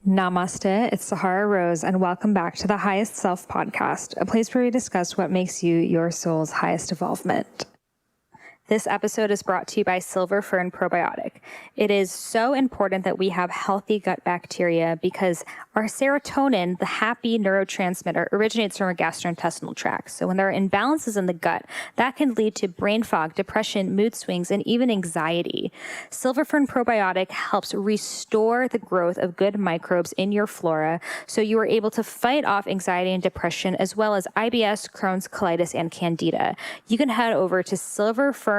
Namaste, it's Sahara Rose, and welcome back to the Highest Self podcast, a place where we discuss what makes you your soul's highest evolvement. This episode is brought to you by Silver Fern Probiotic. It is so important that we have healthy gut bacteria because our serotonin, the happy neurotransmitter, originates from our gastrointestinal tract. So when there are imbalances in the gut, that can lead to brain fog, depression, mood swings, and even anxiety. Silver Fern Probiotic helps restore the growth of good microbes in your flora so you are able to fight off anxiety and depression as well as IBS, Crohn's, colitis, and candida. You can head over to silverfernbrand.com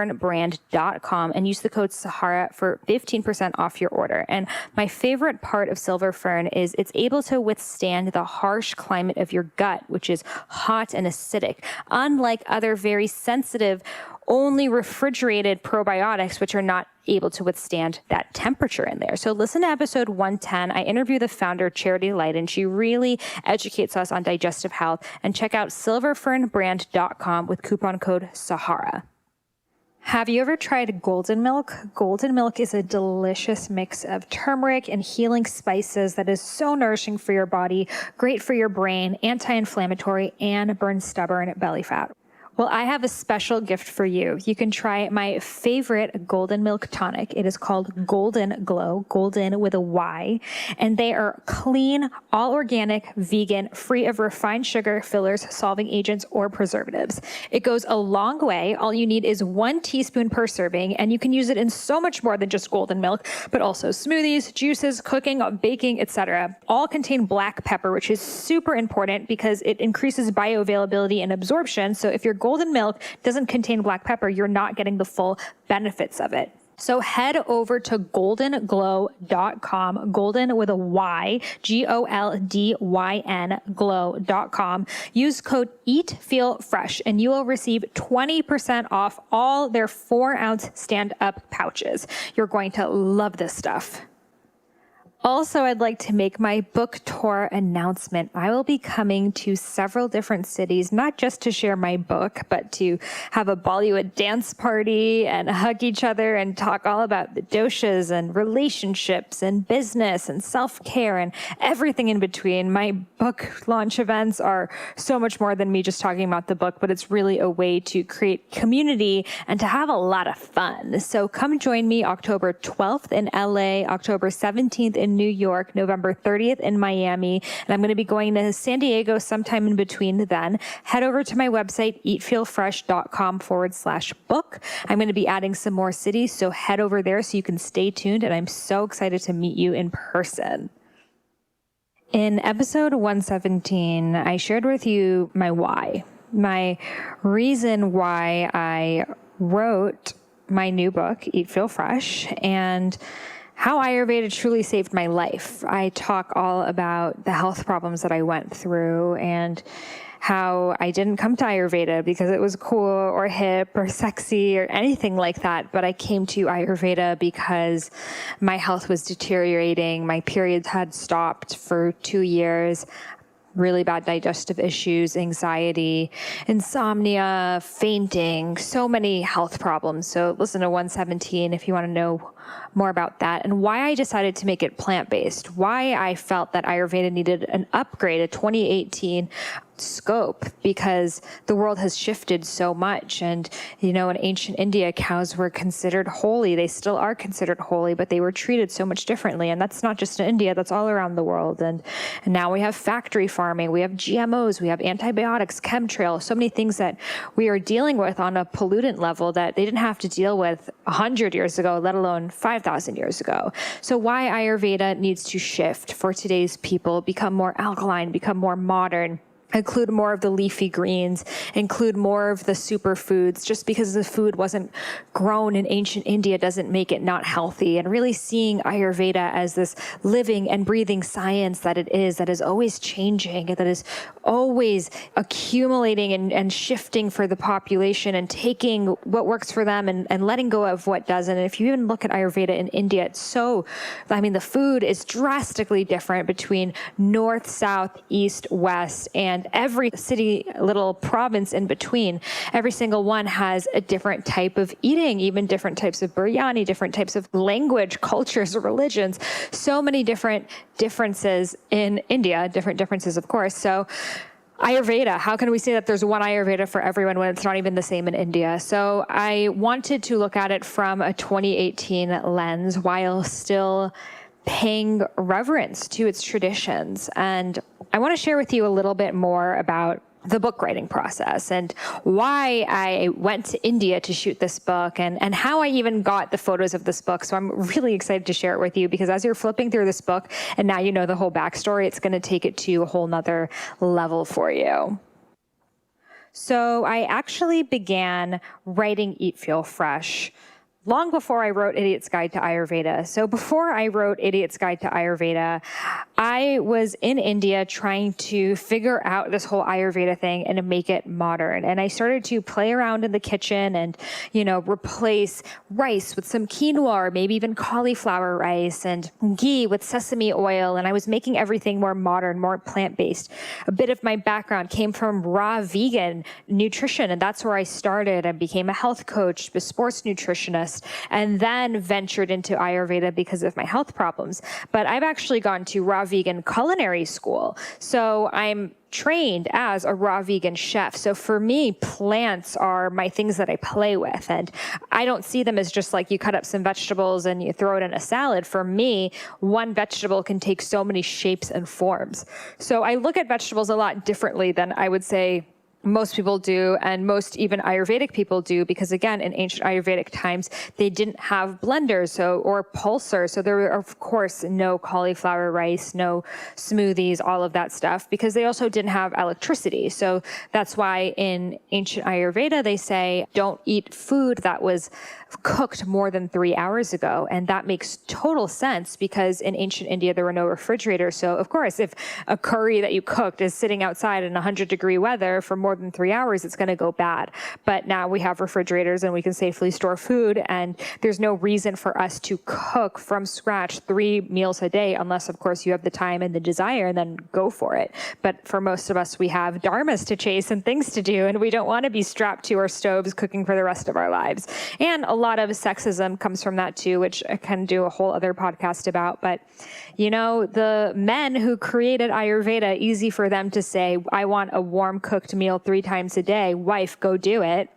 and use the code Sahara for 15% off your order. And my favorite part of Silver Fern is it's able to withstand the harsh climate of your gut, which is hot and acidic, unlike other very sensitive, only refrigerated probiotics, which are not able to withstand that temperature in there. So listen to episode 110. I interview the founder, Charity Light, and she really educates us on digestive health. And check out silverfernbrand.com with coupon code Sahara. Have you ever tried golden milk? Golden milk is a delicious mix of turmeric and healing spices that is so nourishing for your body, great for your brain, anti-inflammatory, and burns stubborn belly fat. Well, I have a special gift for you. You can try my favorite golden milk tonic. It is called Golden Glow, golden with a Y, and they are clean, all organic, vegan, free of refined sugar, fillers, solving agents, or preservatives. It goes a long way. All you need is 1 teaspoon per serving, and you can use it in so much more than just golden milk, but also smoothies, juices, cooking, baking, etc. All contain black pepper, which is super important because it increases bioavailability and absorption. So if your golden milk doesn't contain black pepper, you're not getting the full benefits of it. So head over to goldenglow.com, golden with a Y, GOLDYN, glow.com. Use code EATFEELFRESH and you will receive 20% off all their 4-ounce stand-up pouches. You're going to love this stuff. Also, I'd like to make my book tour announcement. I will be coming to several different cities, not just to share my book, but to have a Bollywood dance party and hug each other and talk all about the doshas and relationships and business and self-care and everything in between. My book launch events are so much more than me just talking about the book, but it's really a way to create community and to have a lot of fun. So come join me October 12th in LA, October 17th in New York, November 30th in Miami, and I'm going to be going to San Diego sometime in between then. Head over to my website, eatfeelfresh.com/book. I'm going to be adding some more cities, so head over there so you can stay tuned, and I'm so excited to meet you in person. In episode 117, I shared with you my why, my reason why I wrote my new book, Eat, Feel Fresh, and how Ayurveda truly saved my life. I talk all about the health problems that I went through and how I didn't come to Ayurveda because it was cool or hip or sexy or anything like that. But I came to Ayurveda because my health was deteriorating. My periods had stopped for 2 years. Really bad digestive issues, anxiety, insomnia, fainting, so many health problems. So listen to 117 if you want to know more about that and why I decided to make it plant-based, why I felt that Ayurveda needed an upgrade, a 2018 scope, because the world has shifted so much. And, you know, in ancient India, cows were considered holy. They still are considered holy, but they were treated so much differently. And that's not just in India, that's all around the world. And now we have factory farming, we have GMOs, we have antibiotics, chemtrails, so many things that we are dealing with on a pollutant level that they didn't have to deal with 100 years ago, let alone 5,000 years ago. So why Ayurveda needs to shift for today's people, become more alkaline, become more modern, include more of the leafy greens, include more of the superfoods. Just because the food wasn't grown in ancient India doesn't make it not healthy. And really seeing Ayurveda as this living and breathing science that it is, that is always changing, that is always accumulating and shifting for the population and taking what works for them and letting go of what doesn't. And if you even look at Ayurveda in India, it's so, I mean, the food is drastically different between north, south, east, west, and every city, little province in between, every single one has a different type of eating, even different types of biryani, different types of language, cultures, religions, so many different differences in India, different differences, of course. So Ayurveda, how can we say that there's one Ayurveda for everyone when it's not even the same in India? So I wanted to look at it from a 2018 lens while still paying reverence to its traditions. And I want to share with you a little bit more about the book writing process and why I went to India to shoot this book and how I even got the photos of this book. So I'm really excited to share it with you because as you're flipping through this book and now you know the whole backstory, it's going to take it to a whole nother level for you. So I actually began writing Eat, Feel, Fresh long before I wrote Idiot's Guide to Ayurveda. So before I wrote Idiot's Guide to Ayurveda, I was in India trying to figure out this whole Ayurveda thing and to make it modern. And I started to play around in the kitchen and, replace rice with some quinoa or maybe even cauliflower rice and ghee with sesame oil. And I was making everything more modern, more plant-based. A bit of my background came from raw vegan nutrition, and that's where I started. I became a health coach, a sports nutritionist, and then ventured into Ayurveda because of my health problems. But I've actually gone to raw vegan culinary school. So I'm trained as a raw vegan chef. So for me, plants are my things that I play with. And I don't see them as just like you cut up some vegetables and you throw it in a salad. For me, one vegetable can take so many shapes and forms. So I look at vegetables a lot differently than I would say most people do, and most even Ayurvedic people do, because again, in ancient Ayurvedic times, they didn't have blenders or pulsers. So there were, of course, no cauliflower rice, no smoothies, all of that stuff, because they also didn't have electricity. So that's why in ancient Ayurveda, they say, don't eat food that was cooked more than 3 hours ago. And that makes total sense because in ancient India, there were no refrigerators. So of course, if a curry that you cooked is sitting outside in 100-degree weather for more than 3 hours, it's going to go bad. But now we have refrigerators and we can safely store food. And there's no reason for us to cook from scratch 3 meals a day, unless of course you have the time and the desire, and then go for it. But for most of us, we have dharmas to chase and things to do, and we don't want to be strapped to our stoves cooking for the rest of our lives. And a lot of sexism comes from that too, which I can do a whole other podcast about. But, the men who created Ayurveda, easy for them to say, I want a warm cooked meal 3 times a day. Wife, go do it.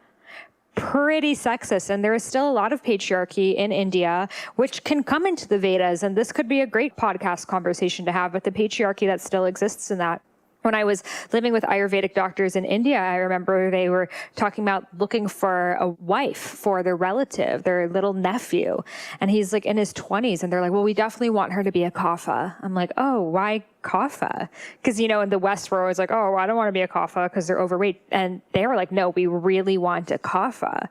Pretty sexist. And there is still a lot of patriarchy in India, which can come into the Vedas. And this could be a great podcast conversation to have, but the patriarchy that still exists in that. When I was living with Ayurvedic doctors in India, I remember they were talking about looking for a wife for their relative, their little nephew. And he's like in his 20s. And they're like, well, we definitely want her to be a kapha. I'm like, oh, why kapha? Because, in the West, we're always like, oh, I don't want to be a kapha because they're overweight. And they were like, no, we really want a kapha.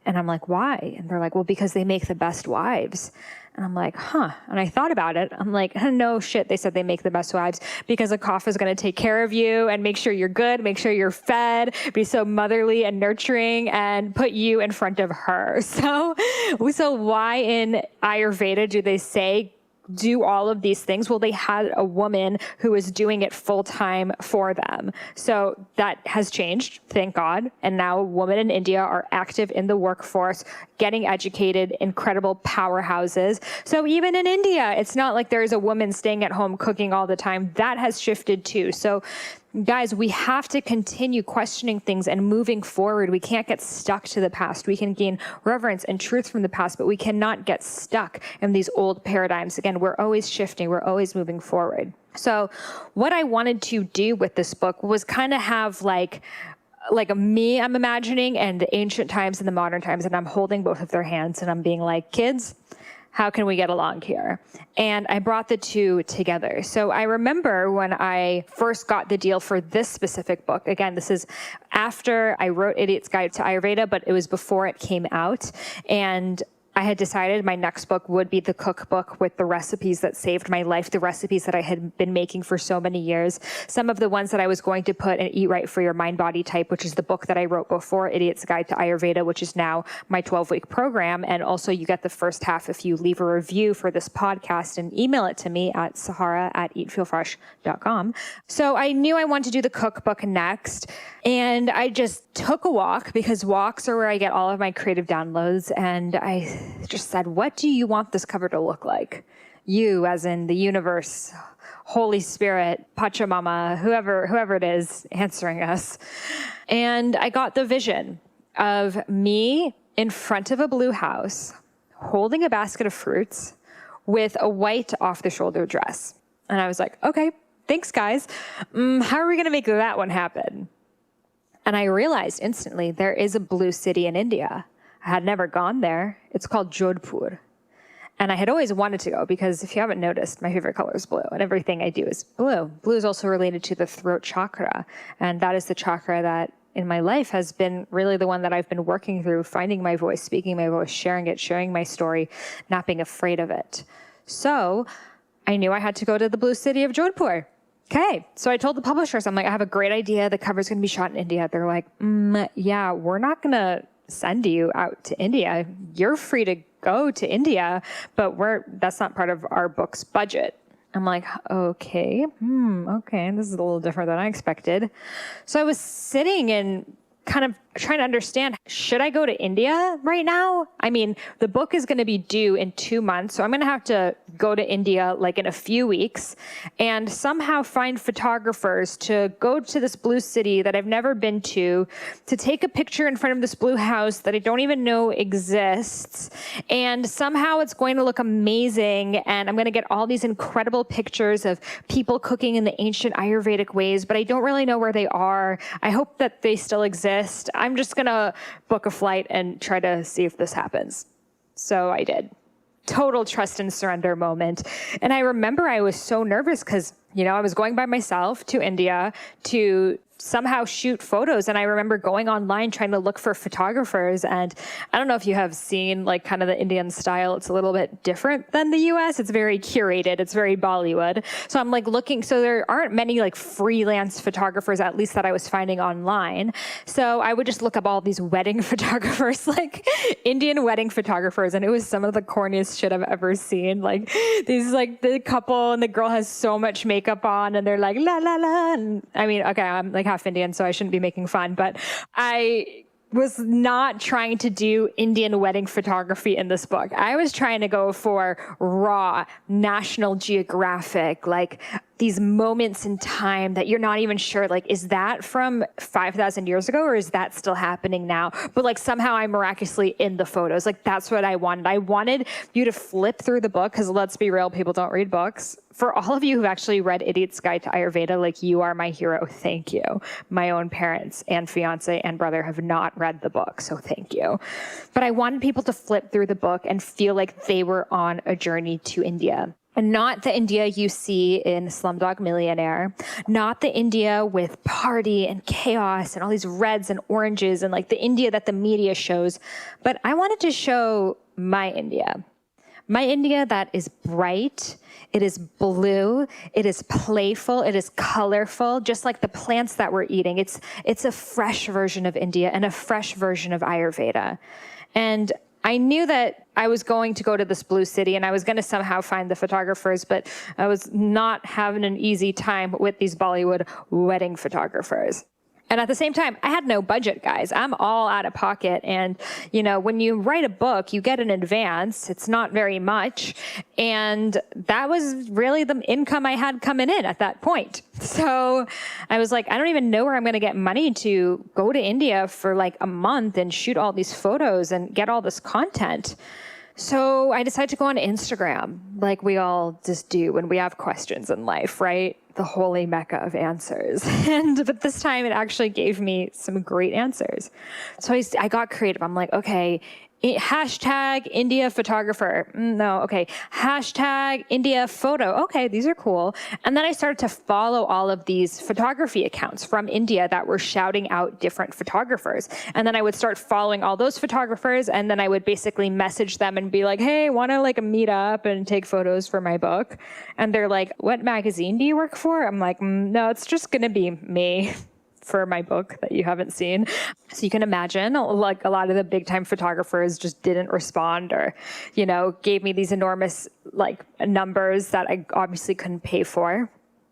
And I'm like, why? And they're like, well, because they make the best wives. And I'm like, huh. And I thought about it. I'm like, no shit. They said they make the best wives because a kapha is going to take care of you and make sure you're good, make sure you're fed, be so motherly and nurturing and put you in front of her. So why in Ayurveda do they say do all of these things? Well, they had a woman who was doing it full time for them. So that has changed, thank God. And now women in India are active in the workforce, getting educated, incredible powerhouses. So even in India, it's not like there's a woman staying at home cooking all the time. That has shifted too. So guys, we have to continue questioning things and moving forward. We can't get stuck to the past. We can gain reverence and truth from the past, but we cannot get stuck in these old paradigms. Again, we're always shifting. We're always moving forward. So what I wanted to do with this book was kind of have like me, I'm imagining, and the ancient times and the modern times, and I'm holding both of their hands and I'm being like, kids, how can we get along here? And I brought the two together. So I remember when I first got the deal for this specific book, again, this is after I wrote Idiot's Guide to Ayurveda, but it was before it came out. And I had decided my next book would be the cookbook with the recipes that saved my life, the recipes that I had been making for so many years. Some of the ones that I was going to put in Eat Right for Your Mind Body Type, which is the book that I wrote before, Idiot's Guide to Ayurveda, which is now my 12-week program. And also you get the first half if you leave a review for this podcast and email it to me at sahara@eatfeelfresh.com. So I knew I wanted to do the cookbook next. And I just took a walk, because walks are where I get all of my creative downloads. And I just said, what do you want this cover to look like? You, as in the universe, Holy Spirit, Pachamama, whoever it is answering us. And I got the vision of me in front of a blue house, holding a basket of fruits with a white off-the-shoulder dress. And I was like, okay, thanks, guys. How are we going to make that one happen? And I realized instantly there is a blue city in India. I had never gone there. It's called Jodhpur. And I had always wanted to go because, if you haven't noticed, my favorite color is blue and everything I do is blue. Blue is also related to the throat chakra. And that is the chakra that in my life has been really the one that I've been working through, finding my voice, speaking my voice, sharing it, sharing my story, not being afraid of it. So I knew I had to go to the blue city of Jodhpur. Okay. So I told the publishers, I'm like, I have a great idea. The cover's going to be shot in India. They're like, yeah, we're not going to send you out to India. You're free to go to India, but that's not part of our book's budget. I'm like, okay, okay, this is a little different than I expected. So I was sitting and kind of trying to understand, should I go to India right now? I mean, the book is going to be due in 2 months, so I'm going to have to go to India like in a few weeks and somehow find photographers to go to this blue city that I've never been to take a picture in front of this blue house that I don't even know exists. And somehow it's going to look amazing. And I'm going to get all these incredible pictures of people cooking in the ancient Ayurvedic ways, but I don't really know where they are. I hope that they still exist. I'm just going to book a flight and try to see if this happens. So I did. Total trust and surrender moment. And I remember I was so nervous because, I was going by myself to India to somehow shoot photos. And I remember going online trying to look for photographers. And I don't know if you have seen like kind of the Indian style. It's a little bit different than the US. It's very curated. It's very Bollywood. So I'm like looking, so there aren't many like freelance photographers, at least that I was finding online. So I would just look up all these wedding photographers, like Indian wedding photographers. And it was some of the corniest shit I've ever seen. Like these, like the couple and the girl has so much makeup on and they're like, la, la, la. And I mean, okay, I'm like half Indian, so I shouldn't be making fun, but I was not trying to do Indian wedding photography in this book. I was trying to go for raw, National Geographic, like these moments in time that you're not even sure, like, is that from 5,000 years ago or is that still happening now? But like somehow I'm miraculously in the photos. Like that's what I wanted. I wanted you to flip through the book because let's be real, people don't read books. For all of you who've actually read Idiot's Guide to Ayurveda, like you are my hero. Thank you. My own parents and fiance and brother have not read the book, so thank you. But I wanted people to flip through the book and feel like they were on a journey to India. And not the India you see in Slumdog Millionaire, not the India with party and chaos and all these reds and oranges and like the India that the media shows. But I wanted to show my India. My India that is bright, it is blue, it is playful, it is colorful, just like the plants that we're eating. It's a fresh version of India and a fresh version of Ayurveda. And I knew that I was going to go to this blue city and I was going to somehow find the photographers, but I was not having an easy time with these Bollywood wedding photographers. And at the same time, I had no budget, guys. I'm all out of pocket. And, when you write a book, you get an advance. It's not very much. And that was really the income I had coming in at that point. So I was like, I don't even know where I'm going to get money to go to India for like a month and shoot all these photos and get all this content. So I decided to go on Instagram like we all just do when we have questions in life, right? The holy mecca of answers. But this time it actually gave me some great answers. So I got creative. I'm like, okay, Hashtag India photographer. No, okay. Hashtag India photo. Okay, these are cool. And then I started to follow all of these photography accounts from India that were shouting out different photographers. And then I would start following all those photographers, and then I would basically message them and be like, hey, want to like meet up and take photos for my book? And they're like, what magazine do you work for? I'm like, no, it's just going to be me for my book that you haven't seen. So you can imagine, like, a lot of the big time photographers just didn't respond, or, you know, gave me these enormous like numbers that I obviously couldn't pay for.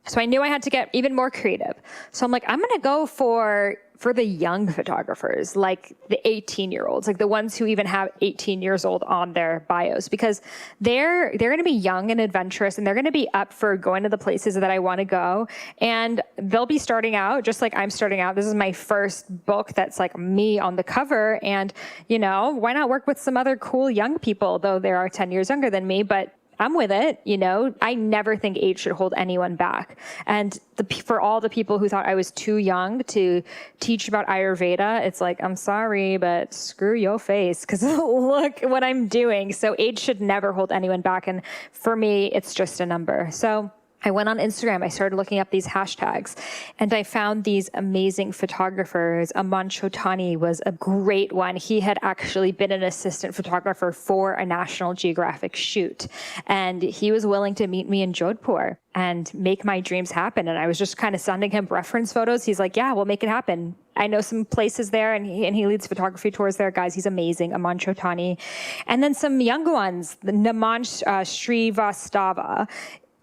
So I knew I had to get even more creative. So I'm like, I'm going to go for the young photographers, like the 18-year-olds, like the ones who even have 18 years old on their bios, because they're going to be young and adventurous, and they're going to be up for going to the places that I want to go. And they'll be starting out just like I'm starting out. This is my first book that's like me on the cover. And, you know, why not work with some other cool young people, though they are 10 years younger than me, but I'm with it. You know, I never think age should hold anyone back. And for all the people who thought I was too young to teach about Ayurveda, it's like, I'm sorry, but screw your face, because look what I'm doing. So age should never hold anyone back. And for me, it's just a number. So I went on Instagram, I started looking up these hashtags, and I found these amazing photographers. Aman Chotani was a great one. He had actually been an assistant photographer for a National Geographic shoot, and he was willing to meet me in Jodhpur and make my dreams happen. And I was just kind of sending him reference photos. He's like, yeah, we'll make it happen. I know some places there, and he leads photography tours there. Guys, he's amazing, Aman Chotani. And then some young ones, Naman Srivastava.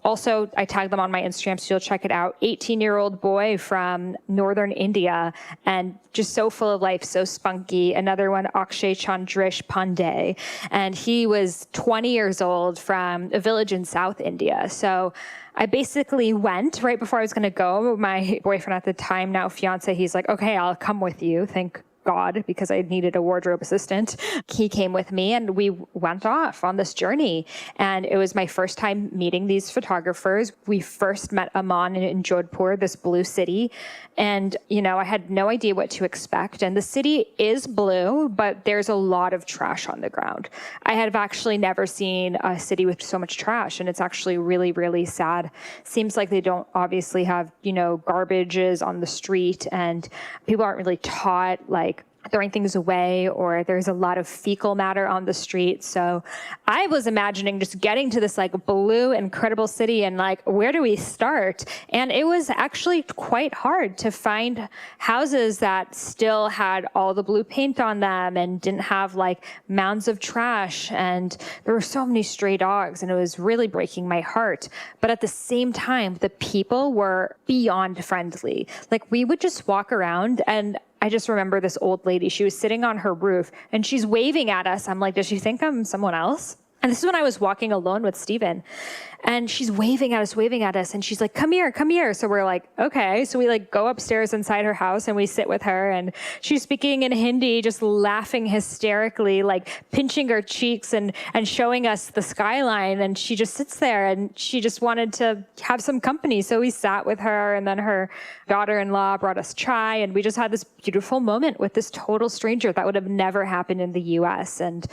Also, I tagged them on my Instagram, so you'll check it out. 18-year-old boy from northern India, and just so full of life, so spunky. Another one, Akshay Chandrish Pandey, and he was 20 years old from a village in South India. So I basically went right before I was going to go. My boyfriend at the time, now fiance, he's like, okay, I'll come with you. Thank God, because I needed a wardrobe assistant. He came with me, and we went off on this journey. And it was my first time meeting these photographers. We first met Aman in Jodhpur, this blue city. And, you know, I had no idea what to expect. And the city is blue, but there's a lot of trash on the ground. I have actually never seen a city with so much trash. And it's actually really, really sad. Seems like they don't obviously have, you know, garbages on the street, and people aren't really taught, like, throwing things away, or there's a lot of fecal matter on the street. So I was imagining just getting to this like blue, incredible city, and like, where do we start? And it was actually quite hard to find houses that still had all the blue paint on them and didn't have like mounds of trash. And there were so many stray dogs, and it was really breaking my heart. But at the same time, the people were beyond friendly. Like, we would just walk around, and I just remember this old lady, she was sitting on her roof and she's waving at us. I'm like, does she think I'm someone else? And this is when I was walking alone with Steven, and she's waving at us, and she's like, come here, come here. So we're like, okay. So we like go upstairs inside her house, and we sit with her, and she's speaking in Hindi, just laughing hysterically, like pinching her cheeks and showing us the skyline. And she just sits there, and she just wanted to have some company. So we sat with her, and then her daughter-in-law brought us chai, and we just had this beautiful moment with this total stranger that would have never happened in the US. And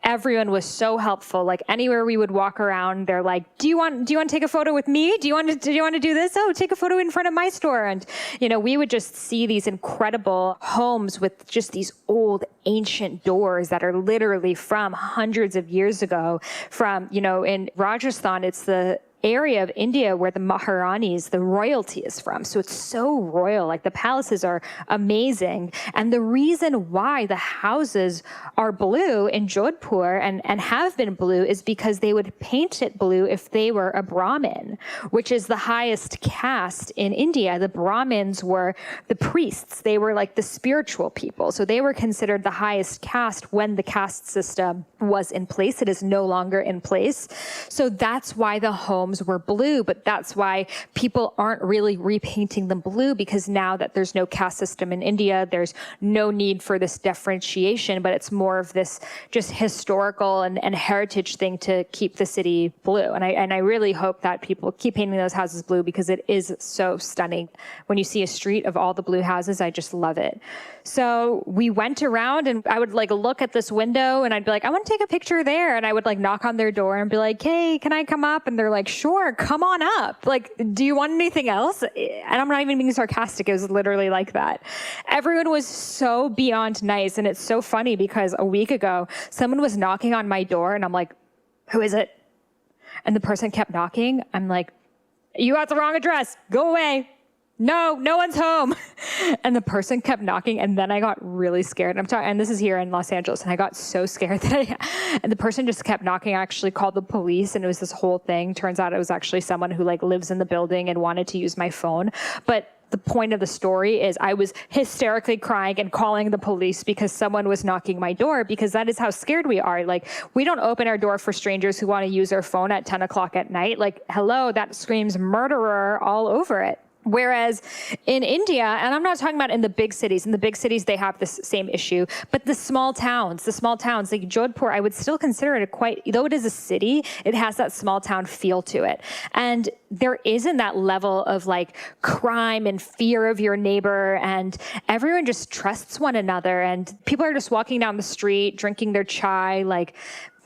everyone was so helpful. Like, anywhere we would walk around, they're like, do you want to take a photo with me? Do you want to do this? Oh, take a photo in front of my store. And, you know, we would just see these incredible homes with just these old ancient doors that are literally from hundreds of years ago. From, you know, in Rajasthan, it's the area of India where the Maharanis, the royalty, is from. So it's so royal. Like, the palaces are amazing. And the reason why the houses are blue in Jodhpur and have been blue is because they would paint it blue if they were a Brahmin, which is the highest caste in India. The Brahmins were the priests. They were like the spiritual people. So they were considered the highest caste when the caste system was in place. It is no longer in place. So that's why the home homes were blue, but that's why people aren't really repainting them blue, because now that there's no caste system in India, there's no need for this differentiation, but it's more of this just historical and heritage thing to keep the city blue. And I really hope that people keep painting those houses blue, because it is so stunning. When you see a street of all the blue houses, I just love it. So we went around, and I would like look at this window and I'd be like, I want to take a picture there. And I would like knock on their door and be like, hey, can I come up? And they're like, sure, come on up. Like, do you want anything else? And I'm not even being sarcastic. It was literally like that. Everyone was so beyond nice. And it's so funny because a week ago, someone was knocking on my door and I'm like, who is it? And the person kept knocking. I'm like, you got the wrong address. Go away. No one's home. And the person kept knocking, and then I got really scared. And this is here in Los Angeles, and I got so scared and the person just kept knocking. I actually called the police, and it was this whole thing. Turns out it was actually someone who like lives in the building and wanted to use my phone. But the point of the story is I was hysterically crying and calling the police because someone was knocking my door, because that is how scared we are. Like, we don't open our door for strangers who want to use their phone at 10 o'clock at night. Like, hello, that screams murderer all over it. Whereas in India, and I'm not talking about in the big cities, they have this same issue, but the small towns, like Jodhpur, I would still consider it though it is a city, it has that small town feel to it. And there isn't that level of like crime and fear of your neighbor, and everyone just trusts one another, and people are just walking down the street, drinking their chai, like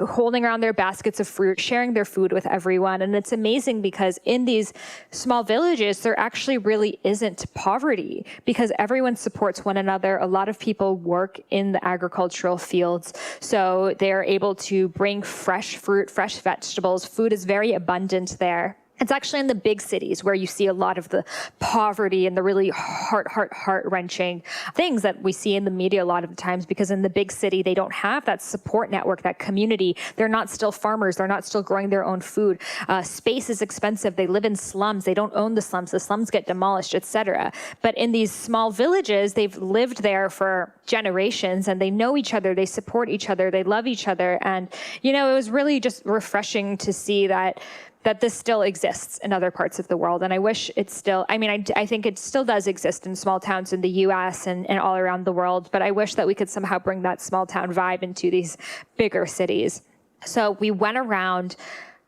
holding around their baskets of fruit, sharing their food with everyone. And it's amazing because in these small villages, there actually really isn't poverty because everyone supports one another. A lot of people work in the agricultural fields, so they're able to bring fresh fruit, fresh vegetables. Food is very abundant there. It's actually in the big cities where you see a lot of the poverty and the really heart-wrenching things that we see in the media a lot of the times, because in the big city, they don't have that support network, that community. They're not still farmers. They're not still growing their own food. Space is expensive. They live in slums. They don't own the slums. The slums get demolished, etc. But in these small villages, they've lived there for generations, and they know each other. They support each other. They love each other. And, it was really just refreshing to see that this still exists in other parts of the world. And I wish it still, I think it still does exist in small towns in the US and all around the world, but I wish that we could somehow bring that small town vibe into these bigger cities. So we went around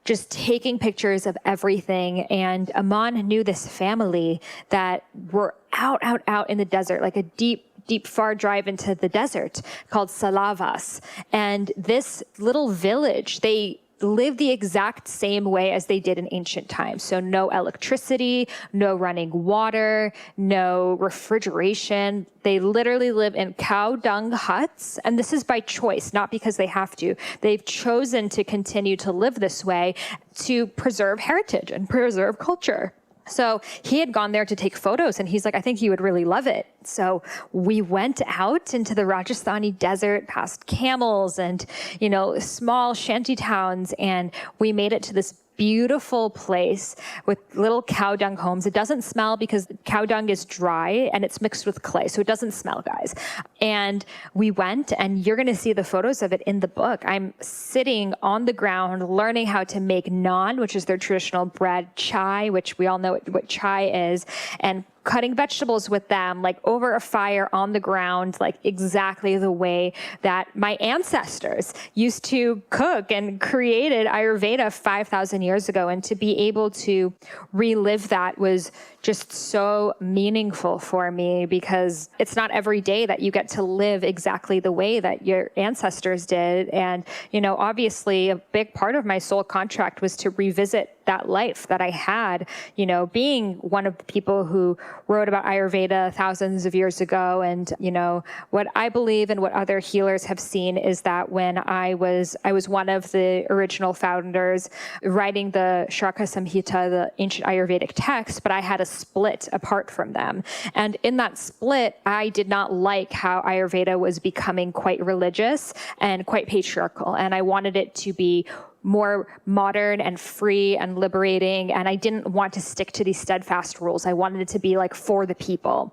just taking pictures of everything. And Aman knew this family that were out in the desert, like a deep, far drive into the desert called Salavas. And this little village, they live the exact same way as they did in ancient times. So no electricity, no running water, no refrigeration. They literally live in cow dung huts. And this is by choice, not because they have to. They've chosen to continue to live this way to preserve heritage and preserve culture. So he had gone there to take photos, and he's like, I think you would really love it. So we went out into the Rajasthani desert past camels and, small shanty towns, and we made it to this beautiful place with little cow dung homes. It doesn't smell because cow dung is dry and it's mixed with clay, so it doesn't smell, guys. And we went, and you're going to see the photos of it in the book. I'm sitting on the ground learning how to make naan, which is their traditional bread, chai, which we all know what chai is, and cutting vegetables with them, like over a fire on the ground, like exactly the way that my ancestors used to cook and created Ayurveda 5,000 years ago. And to be able to relive that was just so meaningful for me, because it's not every day that you get to live exactly the way that your ancestors did. And, obviously a big part of my soul contract was to revisit that life that I had, being one of the people who wrote about Ayurveda thousands of years ago. And, what I believe and what other healers have seen is that when I was one of the original founders writing the Shraka Samhita, the ancient Ayurvedic text, but I had a split apart from them. And in that split, I did not like how Ayurveda was becoming quite religious and quite patriarchal. And I wanted it to be more modern and free and liberating. And I didn't want to stick to these steadfast rules. I wanted it to be like for the people.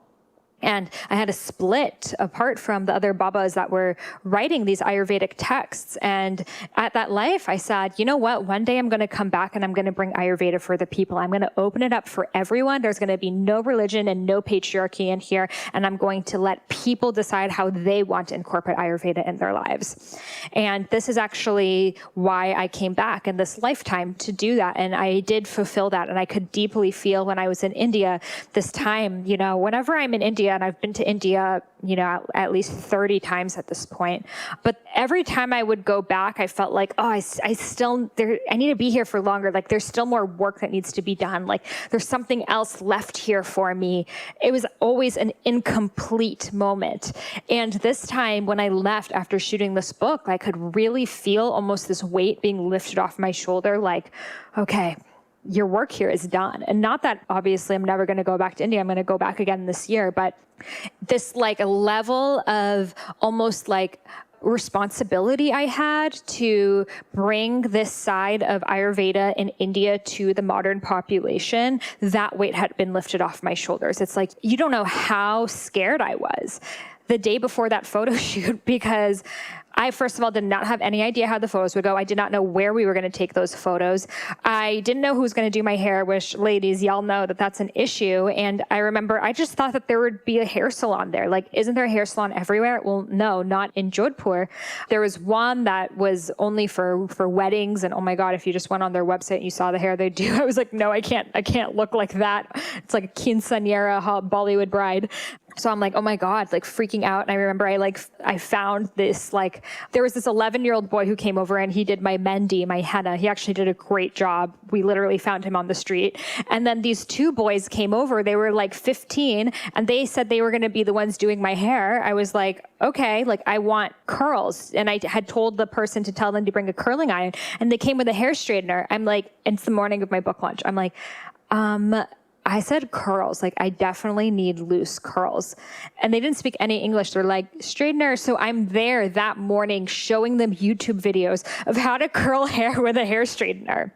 And I had to split apart from the other Babas that were writing these Ayurvedic texts. And at that life, I said, you know what? One day I'm going to come back and I'm going to bring Ayurveda for the people. I'm going to open it up for everyone. There's going to be no religion and no patriarchy in here. And I'm going to let people decide how they want to incorporate Ayurveda in their lives. And this is actually why I came back in this lifetime to do that. And I did fulfill that. And I could deeply feel when I was in India this time, whenever I'm in India, and I've been to India, at least 30 times at this point. But every time I would go back, I felt like, I need to be here for longer. Like there's still more work that needs to be done. Like there's something else left here for me. It was always an incomplete moment. And this time when I left after shooting this book, I could really feel almost this weight being lifted off my shoulder. Like, okay, your work here is done. And not that obviously I'm never going to go back to India. I'm going to go back again this year, but this like a level of almost like responsibility I had to bring this side of Ayurveda in India to the modern population, that weight had been lifted off my shoulders. It's like, you don't know how scared I was the day before that photo shoot, because I, first of all, did not have any idea how the photos would go. I did not know where we were going to take those photos. I didn't know who was going to do my hair, which, ladies, y'all know that that's an issue. And I remember I just thought that there would be a hair salon there. Like, isn't there a hair salon everywhere? Well, no, not in Jodhpur. There was one that was only for weddings. And oh my God, if you just went on their website and you saw the hair they do, I was like, no, I can't look like that. It's like a quinceañera Bollywood bride. So I'm like, oh my God, like freaking out. And I remember I found this, like, there was this 11-year-old boy who came over and he did my mendi, my henna. He actually did a great job. We literally found him on the street. And then these two boys came over. They were like 15 and they said they were going to be the ones doing my hair. I was like, okay, like I want curls. And I had told the person to tell them to bring a curling iron and they came with a hair straightener. I'm like, and it's the morning of my book launch. I'm like, I said curls, like I definitely need loose curls. And they didn't speak any English. They're like, straightener. So I'm there that morning showing them YouTube videos of how to curl hair with a hair straightener.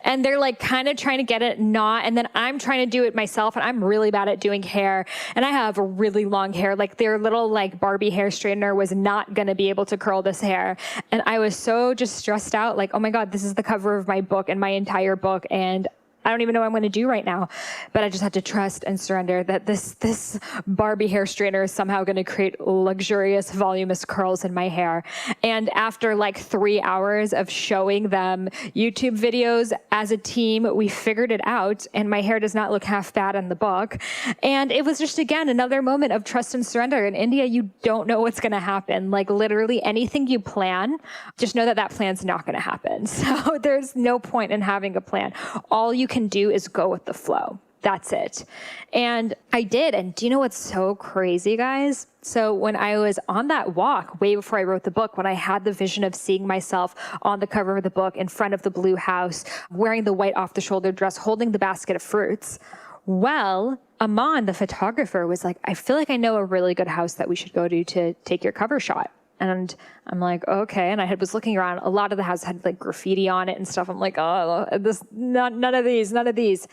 And they're like kind of trying to get it not. And then I'm trying to do it myself. And I'm really bad at doing hair. And I have really long hair. Like their little like Barbie hair straightener was not going to be able to curl this hair. And I was so just stressed out. Like, oh my God, this is the cover of my book and my entire book. And I don't even know what I'm going to do right now, but I just had to trust and surrender that this Barbie hair straightener is somehow going to create luxurious, voluminous curls in my hair. And after like 3 hours of showing them YouTube videos as a team, we figured it out and my hair does not look half bad in the book. And it was just, again, another moment of trust and surrender. In India, you don't know what's going to happen. Like literally anything you plan, just know that that plan's not going to happen. So there's no point in having a plan. All you can do is go with the flow. That's it. And I did. And do you know what's so crazy, guys? So when I was on that walk, way before I wrote the book, when I had the vision of seeing myself on the cover of the book in front of the blue house, wearing the white off-the-shoulder dress, holding the basket of fruits, well, Aman, the photographer, was like, I feel like I know a really good house that we should go to take your cover shot. And I'm like, okay. And I was looking around. A lot of the houses had like graffiti on it and stuff. I'm like, oh, none of these.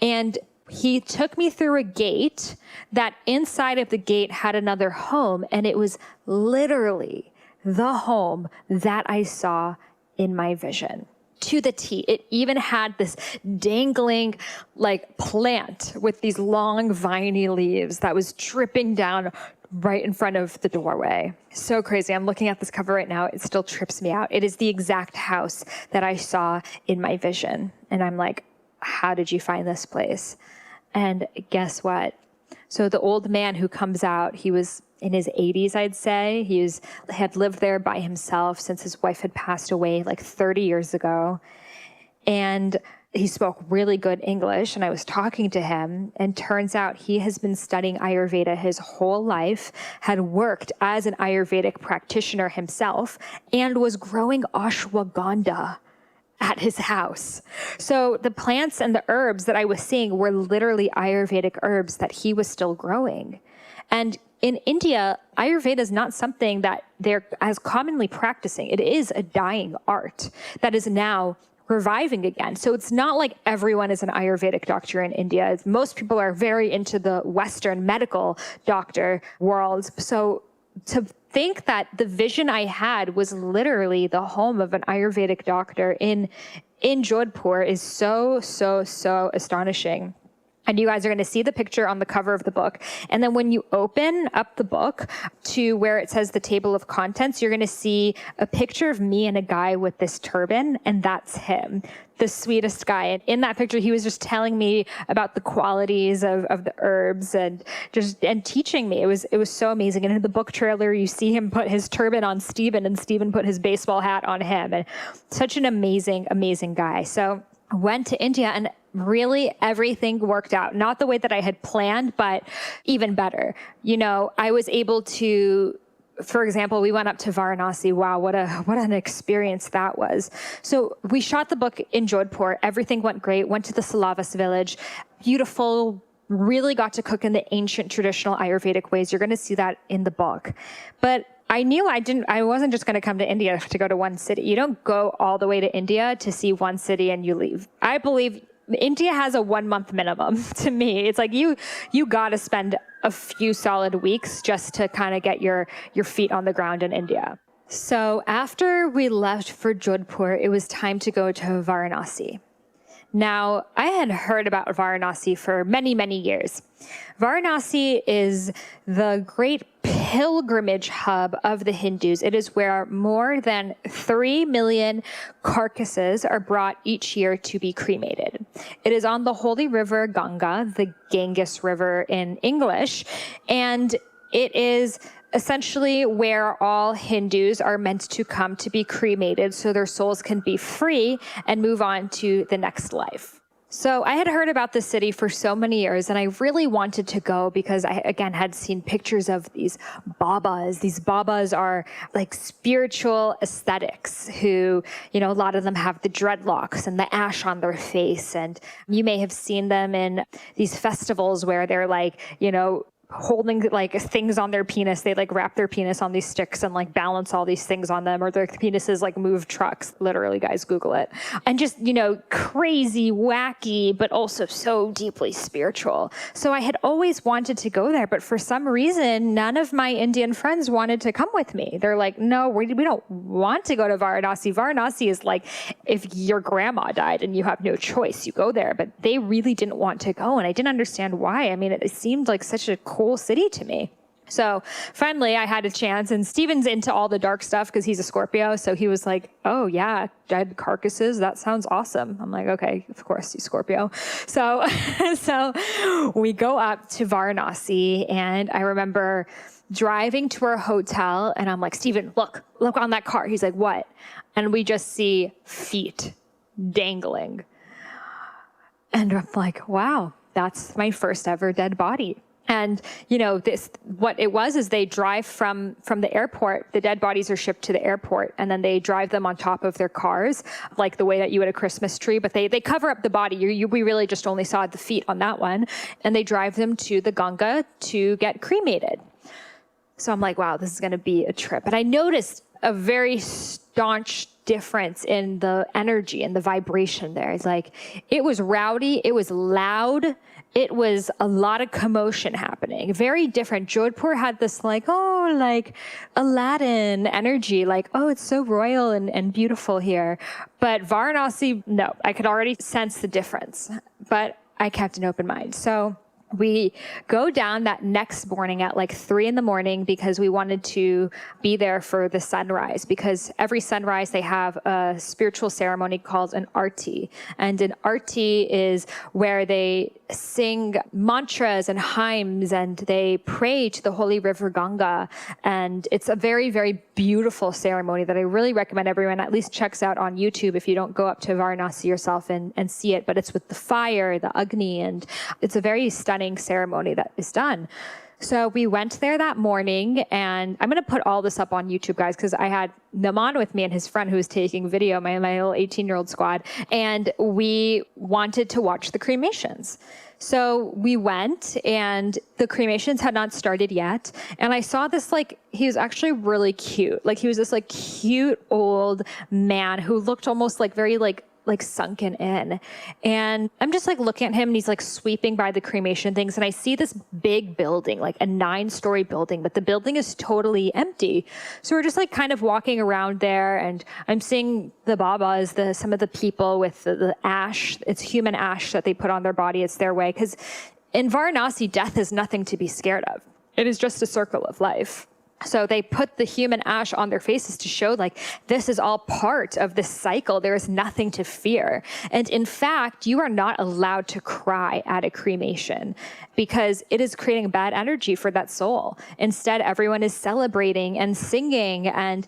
And he took me through a gate that inside of the gate had another home. And it was literally the home that I saw in my vision. To the T. It even had this dangling like plant with these long viney leaves that was dripping down right in front of the doorway. So crazy. I'm looking at this cover right now. It still trips me out. It is the exact house that I saw in my vision. And I'm like, how did you find this place? And guess what? So the old man who comes out, he was in his 80s, I'd say. He had lived there by himself since his wife had passed away like 30 years ago. And he spoke really good English, and I was talking to him, and turns out he has been studying Ayurveda his whole life, had worked as an Ayurvedic practitioner himself, and was growing ashwagandha at his house. So the plants and the herbs that I was seeing were literally Ayurvedic herbs that he was still growing. And in India, Ayurveda is not something that they're as commonly practicing. It is a dying art that is now reviving again. So it's not like everyone is an Ayurvedic doctor in India. Most people are very into the Western medical doctor world. So to think that the vision I had was literally the home of an Ayurvedic doctor in Jodhpur is so, so, so astonishing. And you guys are going to see the picture on the cover of the book. And then when you open up the book to where it says the table of contents, you're going to see a picture of me and a guy with this turban. And that's him, the sweetest guy. And in that picture, he was just telling me about the qualities of the herbs and teaching me. It was so amazing. And in the book trailer, you see him put his turban on Stephen and Stephen put his baseball hat on him. And such an amazing, amazing guy. So I went to India and really everything worked out. Not the way that I had planned, but even better. I was able to, for example, we went up to Varanasi. Wow, what an experience that was. So we shot the book in Jodhpur. Everything went great. Went to the Salavas village. Beautiful. Really got to cook in the ancient traditional Ayurvedic ways. You're going to see that in the book. But I knew I wasn't just going to come to India to go to one city. You don't go all the way to India to see one city and you leave. I believe India has a 1 month minimum to me. It's like you got to spend a few solid weeks just to kind of get your feet on the ground in India. So after we left for Jodhpur, it was time to go to Varanasi. Now, I had heard about Varanasi for many, many years. Varanasi is the great pilgrimage hub of the Hindus. It is where more than 3 million carcasses are brought each year to be cremated. It is on the holy river Ganga, the Ganges River in English, and it is essentially where all Hindus are meant to come to be cremated so their souls can be free and move on to the next life. So I had heard about this city for so many years, and I really wanted to go because I, again, had seen pictures of these Babas. These Babas are like spiritual ascetics who, a lot of them have the dreadlocks and the ash on their face. And you may have seen them in these festivals where they're like, holding like things on their penis. They like wrap their penis on these sticks and like balance all these things on them, or their penises like move trucks. Literally, guys, Google it. And just, crazy, wacky, but also so deeply spiritual. So I had always wanted to go there, but for some reason, none of my Indian friends wanted to come with me. They're like, no, we don't want to go to Varanasi. Varanasi is like if your grandma died and you have no choice, you go there. But they really didn't want to go, and I didn't understand why. I mean, it seemed like such a cool city to me. So finally I had a chance, and Steven's into all the dark stuff because he's a Scorpio. So he was like, oh yeah, dead carcasses. That sounds awesome. I'm like, okay, of course, he's Scorpio. So we go up to Varanasi, and I remember driving to our hotel, and I'm like, Steven, look on that car. He's like, what? And we just see feet dangling. And I'm like, wow, that's my first ever dead body. And, what it was is they drive from the airport, the dead bodies are shipped to the airport, and then they drive them on top of their cars, like the way that you would a Christmas tree, but they cover up the body. We really just only saw the feet on that one, and they drive them to the Ganga to get cremated. So I'm like, wow, this is going to be a trip. And I noticed a very staunch difference in the energy and the vibration there. It's like, it was rowdy, it was loud, it was a lot of commotion happening. Very different. Jodhpur had this like Aladdin energy, like, oh, it's so royal and beautiful here. But Varanasi, no, I could already sense the difference, but I kept an open mind. So we go down that next morning at like 3 a.m. because we wanted to be there for the sunrise, because every sunrise they have a spiritual ceremony called an arti. And an arti is where they sing mantras and hymns and they pray to the holy river Ganga. And it's a very, very beautiful ceremony that I really recommend everyone at least checks out on YouTube if you don't go up to Varanasi yourself and see it. But it's with the fire, the Agni, and it's a very stunning ceremony that is done. So we went there that morning, and I'm going to put all this up on YouTube, guys, because I had Naman with me and his friend who was taking video, my little 18-year-old squad, and we wanted to watch the cremations. So we went, and the cremations had not started yet. And I saw this, he was actually really cute. He was this cute old man who looked almost very like sunken in. And I'm just like looking at him, and he's like sweeping by the cremation things. And I see this big building, like a 9-story building, but the building is totally empty. So we're just like kind of walking around there, and I'm seeing the babas, some of the people with the ash. It's human ash that they put on their body. It's their way. Because in Varanasi, death is nothing to be scared of. It is just a circle of life. So they put the human ash on their faces to show like, this is all part of this cycle. There is nothing to fear. And in fact, you are not allowed to cry at a cremation because it is creating bad energy for that soul. Instead, everyone is celebrating and singing and,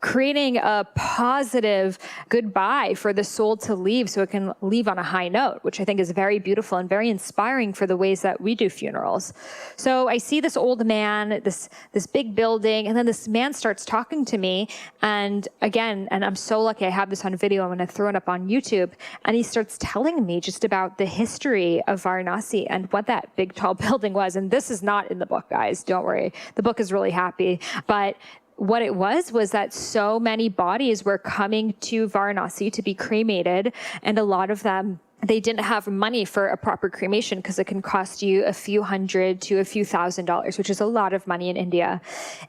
creating a positive goodbye for the soul to leave so it can leave on a high note, which I think is very beautiful and very inspiring for the ways that we do funerals. So I see this old man, this big building, and then this man starts talking to me. And again, and I'm so lucky I have this on video, I'm going to throw it up on YouTube. And he starts telling me just about the history of Varanasi and what that big, tall building was. And this is not in the book, guys. Don't worry. The book is really happy. But what it was that so many bodies were coming to Varanasi to be cremated, and a lot of them, they didn't have money for a proper cremation because it can cost you a few $100 to a few $1,000s, which is a lot of money in India.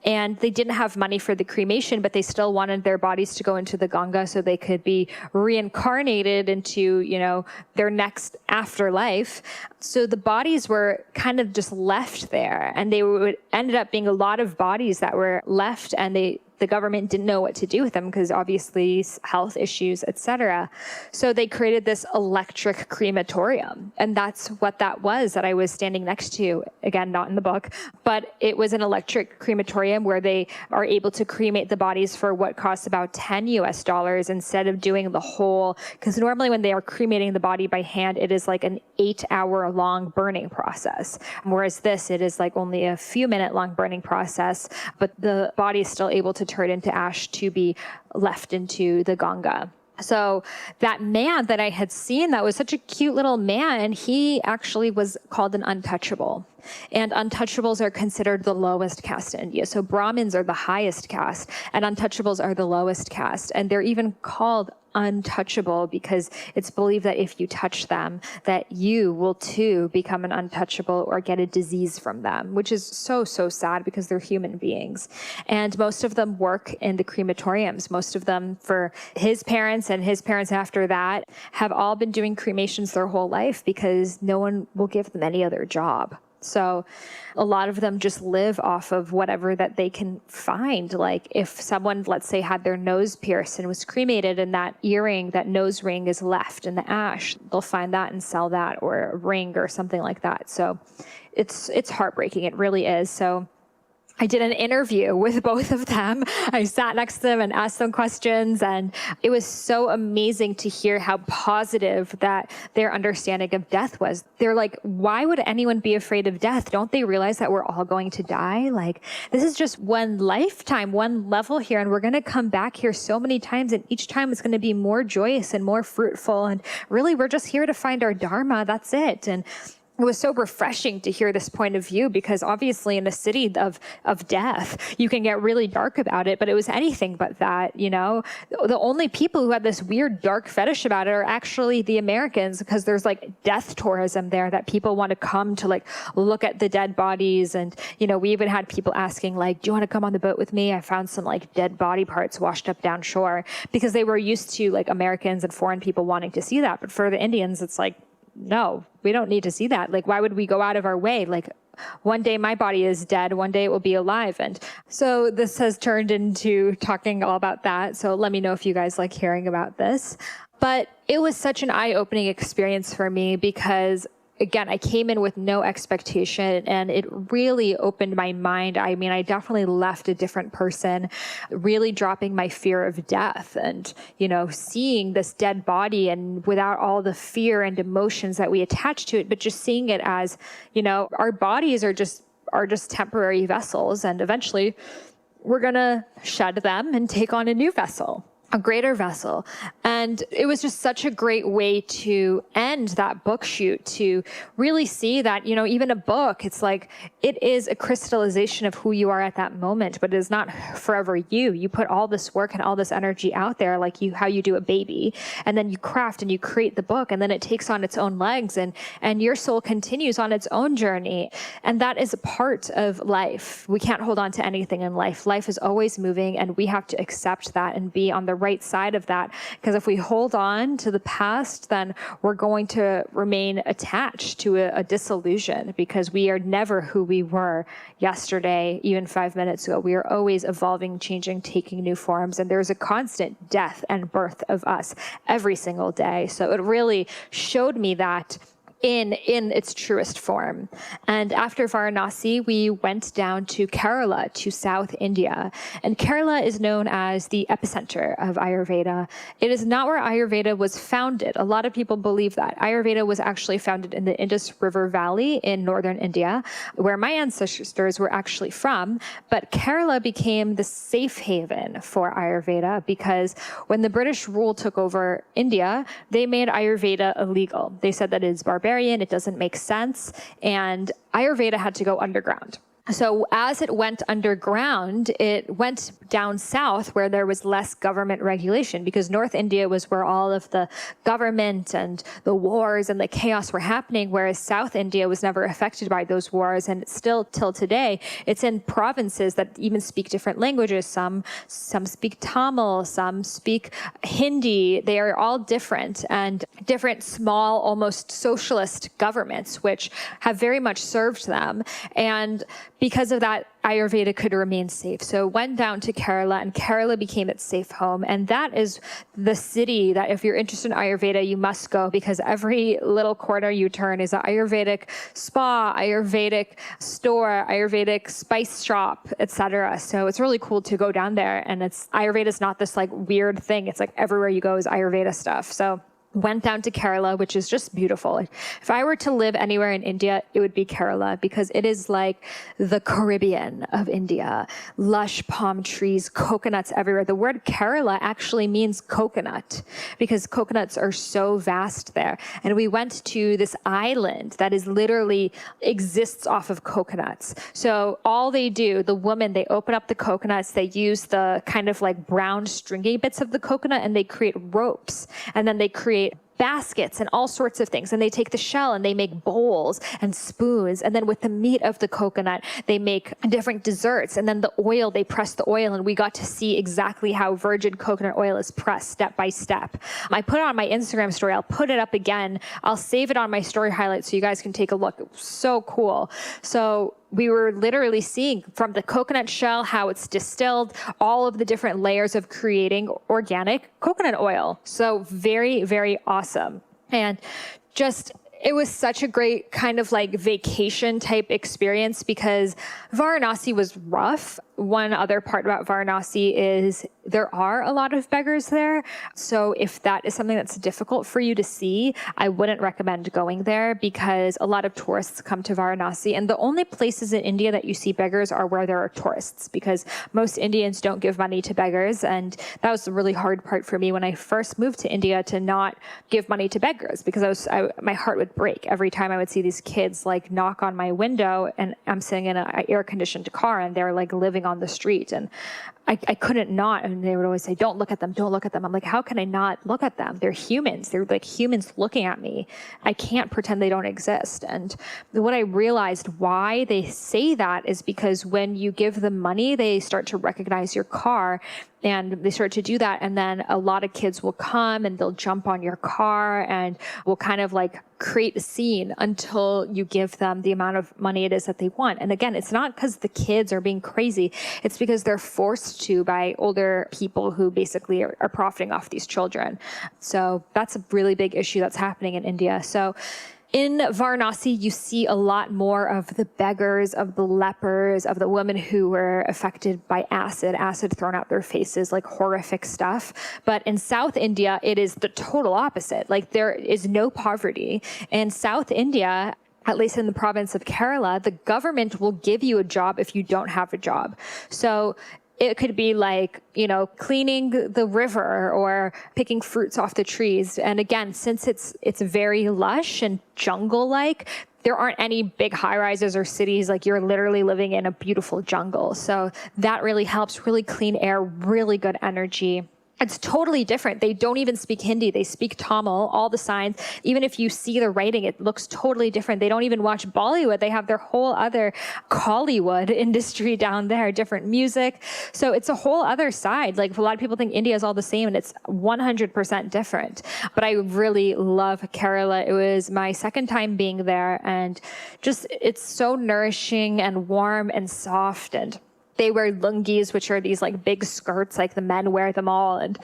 And they didn't have money for the cremation, but they still wanted their bodies to go into the Ganga so they could be reincarnated into, their next afterlife. So the bodies were kind of just left there, and ended up being a lot of bodies that were left, and the government didn't know what to do with them because obviously health issues, etc. So they created this electric crematorium. And that's what that was that I was standing next to. Again, not in the book, but it was an electric crematorium where they are able to cremate the bodies for what costs about $10 instead of doing the whole, because normally when they are cremating the body by hand, it is like an 8-hour long burning process. Whereas this, it is like only a few minute long burning process, but the body is still able to turn into ash to be left into the Ganga. So that man that I had seen, that was such a cute little man, he actually was called an untouchable. And untouchables are considered the lowest caste in India. So Brahmins are the highest caste, and untouchables are the lowest caste. And they're even called untouchable because it's believed that if you touch them, that you will too become an untouchable or get a disease from them, which is so, so sad because they're human beings. And most of them work in the crematoriums. Most of them, for his parents and his parents after that, have all been doing cremations their whole life because no one will give them any other job. So a lot of them just live off of whatever that they can find. Like if someone, let's say, had their nose pierced and was cremated and that earring, that nose ring is left in the ash, they'll find that and sell that, or a ring or something like that. So it's heartbreaking. It really is. So I did an interview with both of them. I sat next to them and asked them questions, and it was so amazing to hear how positive that their understanding of death was. They're like, why would anyone be afraid of death? Don't they realize that we're all going to die? Like, this is just one lifetime, one level here, and we're going to come back here so many times, and each time it's going to be more joyous and more fruitful, and really we're just here to find our dharma. That's it. And it was so refreshing to hear this point of view, because obviously in a city of death, you can get really dark about it, but it was anything but that, The only people who have this weird dark fetish about it are actually the Americans, because there's like death tourism there that people want to come to like look at the dead bodies. And, we even had people asking like, do you want to come on the boat with me? I found some like dead body parts washed up down shore, because they were used to like Americans and foreign people wanting to see that. But for the Indians, it's like, no, we don't need to see that. Like, why would we go out of our way? Like, one day my body is dead, one day it will be alive. And so this has turned into talking all about that. So let me know if you guys like hearing about this. But it was such an eye-opening experience for me because, again, I came in with no expectation, and it really opened my mind. I mean, I definitely left a different person, really dropping my fear of death and, seeing this dead body, and without all the fear and emotions that we attach to it, but just seeing it as, our bodies are just temporary vessels, and eventually we're going to shed them and take on a new vessel. a greater vessel. And it was just such a great way to end that book shoot, to really see that, even a book, it's like, it is a crystallization of who you are at that moment, but it is not forever you. You put all this work and all this energy out there, like how you do a baby, and then you craft and you create the book, and then it takes on its own legs, and your soul continues on its own journey. And that is a part of life. We can't hold on to anything in life. Life is always moving, and we have to accept that and be on the right side of that. Because if we hold on to the past, then we're going to remain attached to a disillusion, because we are never who we were yesterday, even 5 minutes ago. We are always evolving, changing, taking new forms. And there's a constant death and birth of us every single day. So it really showed me that in its truest form. And after Varanasi, we went down to Kerala, to South India. And Kerala is known as the epicenter of Ayurveda. It is not where Ayurveda was founded. A lot of people believe that. Ayurveda was actually founded in the Indus River Valley in northern India, where my ancestors were actually from. But Kerala became the safe haven for Ayurveda, because when the British rule took over India, they made Ayurveda illegal. They said that it's barbaric, it doesn't make sense, and Ayurveda had to go underground. So as it went underground, it went down south where there was less government regulation, because North India was where all of the government and the wars and the chaos were happening, whereas South India was never affected by those wars. And still till today, it's in provinces that even speak different languages. Some speak Tamil, some speak Hindi. They are all different, and different small, almost socialist governments, which have very much served them. And because of that, Ayurveda could remain safe. So it went down to Kerala, and Kerala became its safe home. And that is the city that, if you're interested in Ayurveda, you must go, because every little corner you turn is an Ayurvedic spa, Ayurvedic store, Ayurvedic spice shop, etc. So it's really cool to go down there. And Ayurveda is not this like weird thing. It's like everywhere you go is Ayurveda stuff. So went down to Kerala, which is just beautiful. If I were to live anywhere in India, it would be Kerala, because it is like the Caribbean of India. Lush palm trees, coconuts everywhere. The word Kerala actually means coconut, because coconuts are so vast there. And we went to this island that is literally exists off of coconuts. So all they do, the women, they open up the coconuts, they use the kind of like brown stringy bits of the coconut, and they create ropes. And then they create baskets and all sorts of things. And they take the shell and they make bowls and spoons. And then with the meat of the coconut, they make different desserts. And then the oil, they press the oil. And we got to see exactly how virgin coconut oil is pressed step by step. I put it on my Instagram story. I'll put it up again. I'll save it on my story highlights so you guys can take a look. It was so cool. So we were literally seeing from the coconut shell how it's distilled, all of the different layers of creating organic coconut oil. So very, very awesome. And just, it was such a great kind of like vacation type experience, because Varanasi was rough. One other part about Varanasi is there are a lot of beggars there. So if that is something that's difficult for you to see, I wouldn't recommend going there, because a lot of tourists come to Varanasi. And the only places in India that you see beggars are where there are tourists, because most Indians don't give money to beggars. And that was the really hard part for me when I first moved to India, to not give money to beggars, because my heart would break every time I would see these kids like knock on my window, and I'm sitting in an air-conditioned car and they're like living on the street, and I couldn't not. And they would always say, don't look at them, don't look at them. I'm like, how can I not look at them? They're humans. They're like humans looking at me. I can't pretend they don't exist. And what I realized why they say that is because when you give them money, they start to recognize your car, and they start to do that. And then a lot of kids will come and they'll jump on your car and will kind of like create a scene until you give them the amount of money it is that they want. And again, it's not because the kids are being crazy. It's because they're forced to by older people who basically are profiting off these children. So that's a really big issue that's happening in India. So in Varanasi, you see a lot more of the beggars, of the lepers, of the women who were affected by acid thrown out their faces, like horrific stuff. But in South India, it is the total opposite. Like there is no poverty. In South India, at least in the province of Kerala, the government will give you a job if you don't have a job. So It could be like, cleaning the river or picking fruits off the trees. And again, since it's very lush and jungle-like, there aren't any big high rises or cities. Like, you're literally living in a beautiful jungle. So that really helps. Really clean air, really good energy. It's totally different. They don't even speak Hindi. They speak Tamil, all the signs. Even if you see the writing, it looks totally different. They don't even watch Bollywood. They have their whole other Kollywood industry down there, different music. So it's a whole other side. Like, a lot of people think India is all the same, and it's 100% different. But I really love Kerala. It was my second time being there, and just, it's so nourishing and warm and soft. And they wear lungis, which are these like big skirts, like the men wear them all, and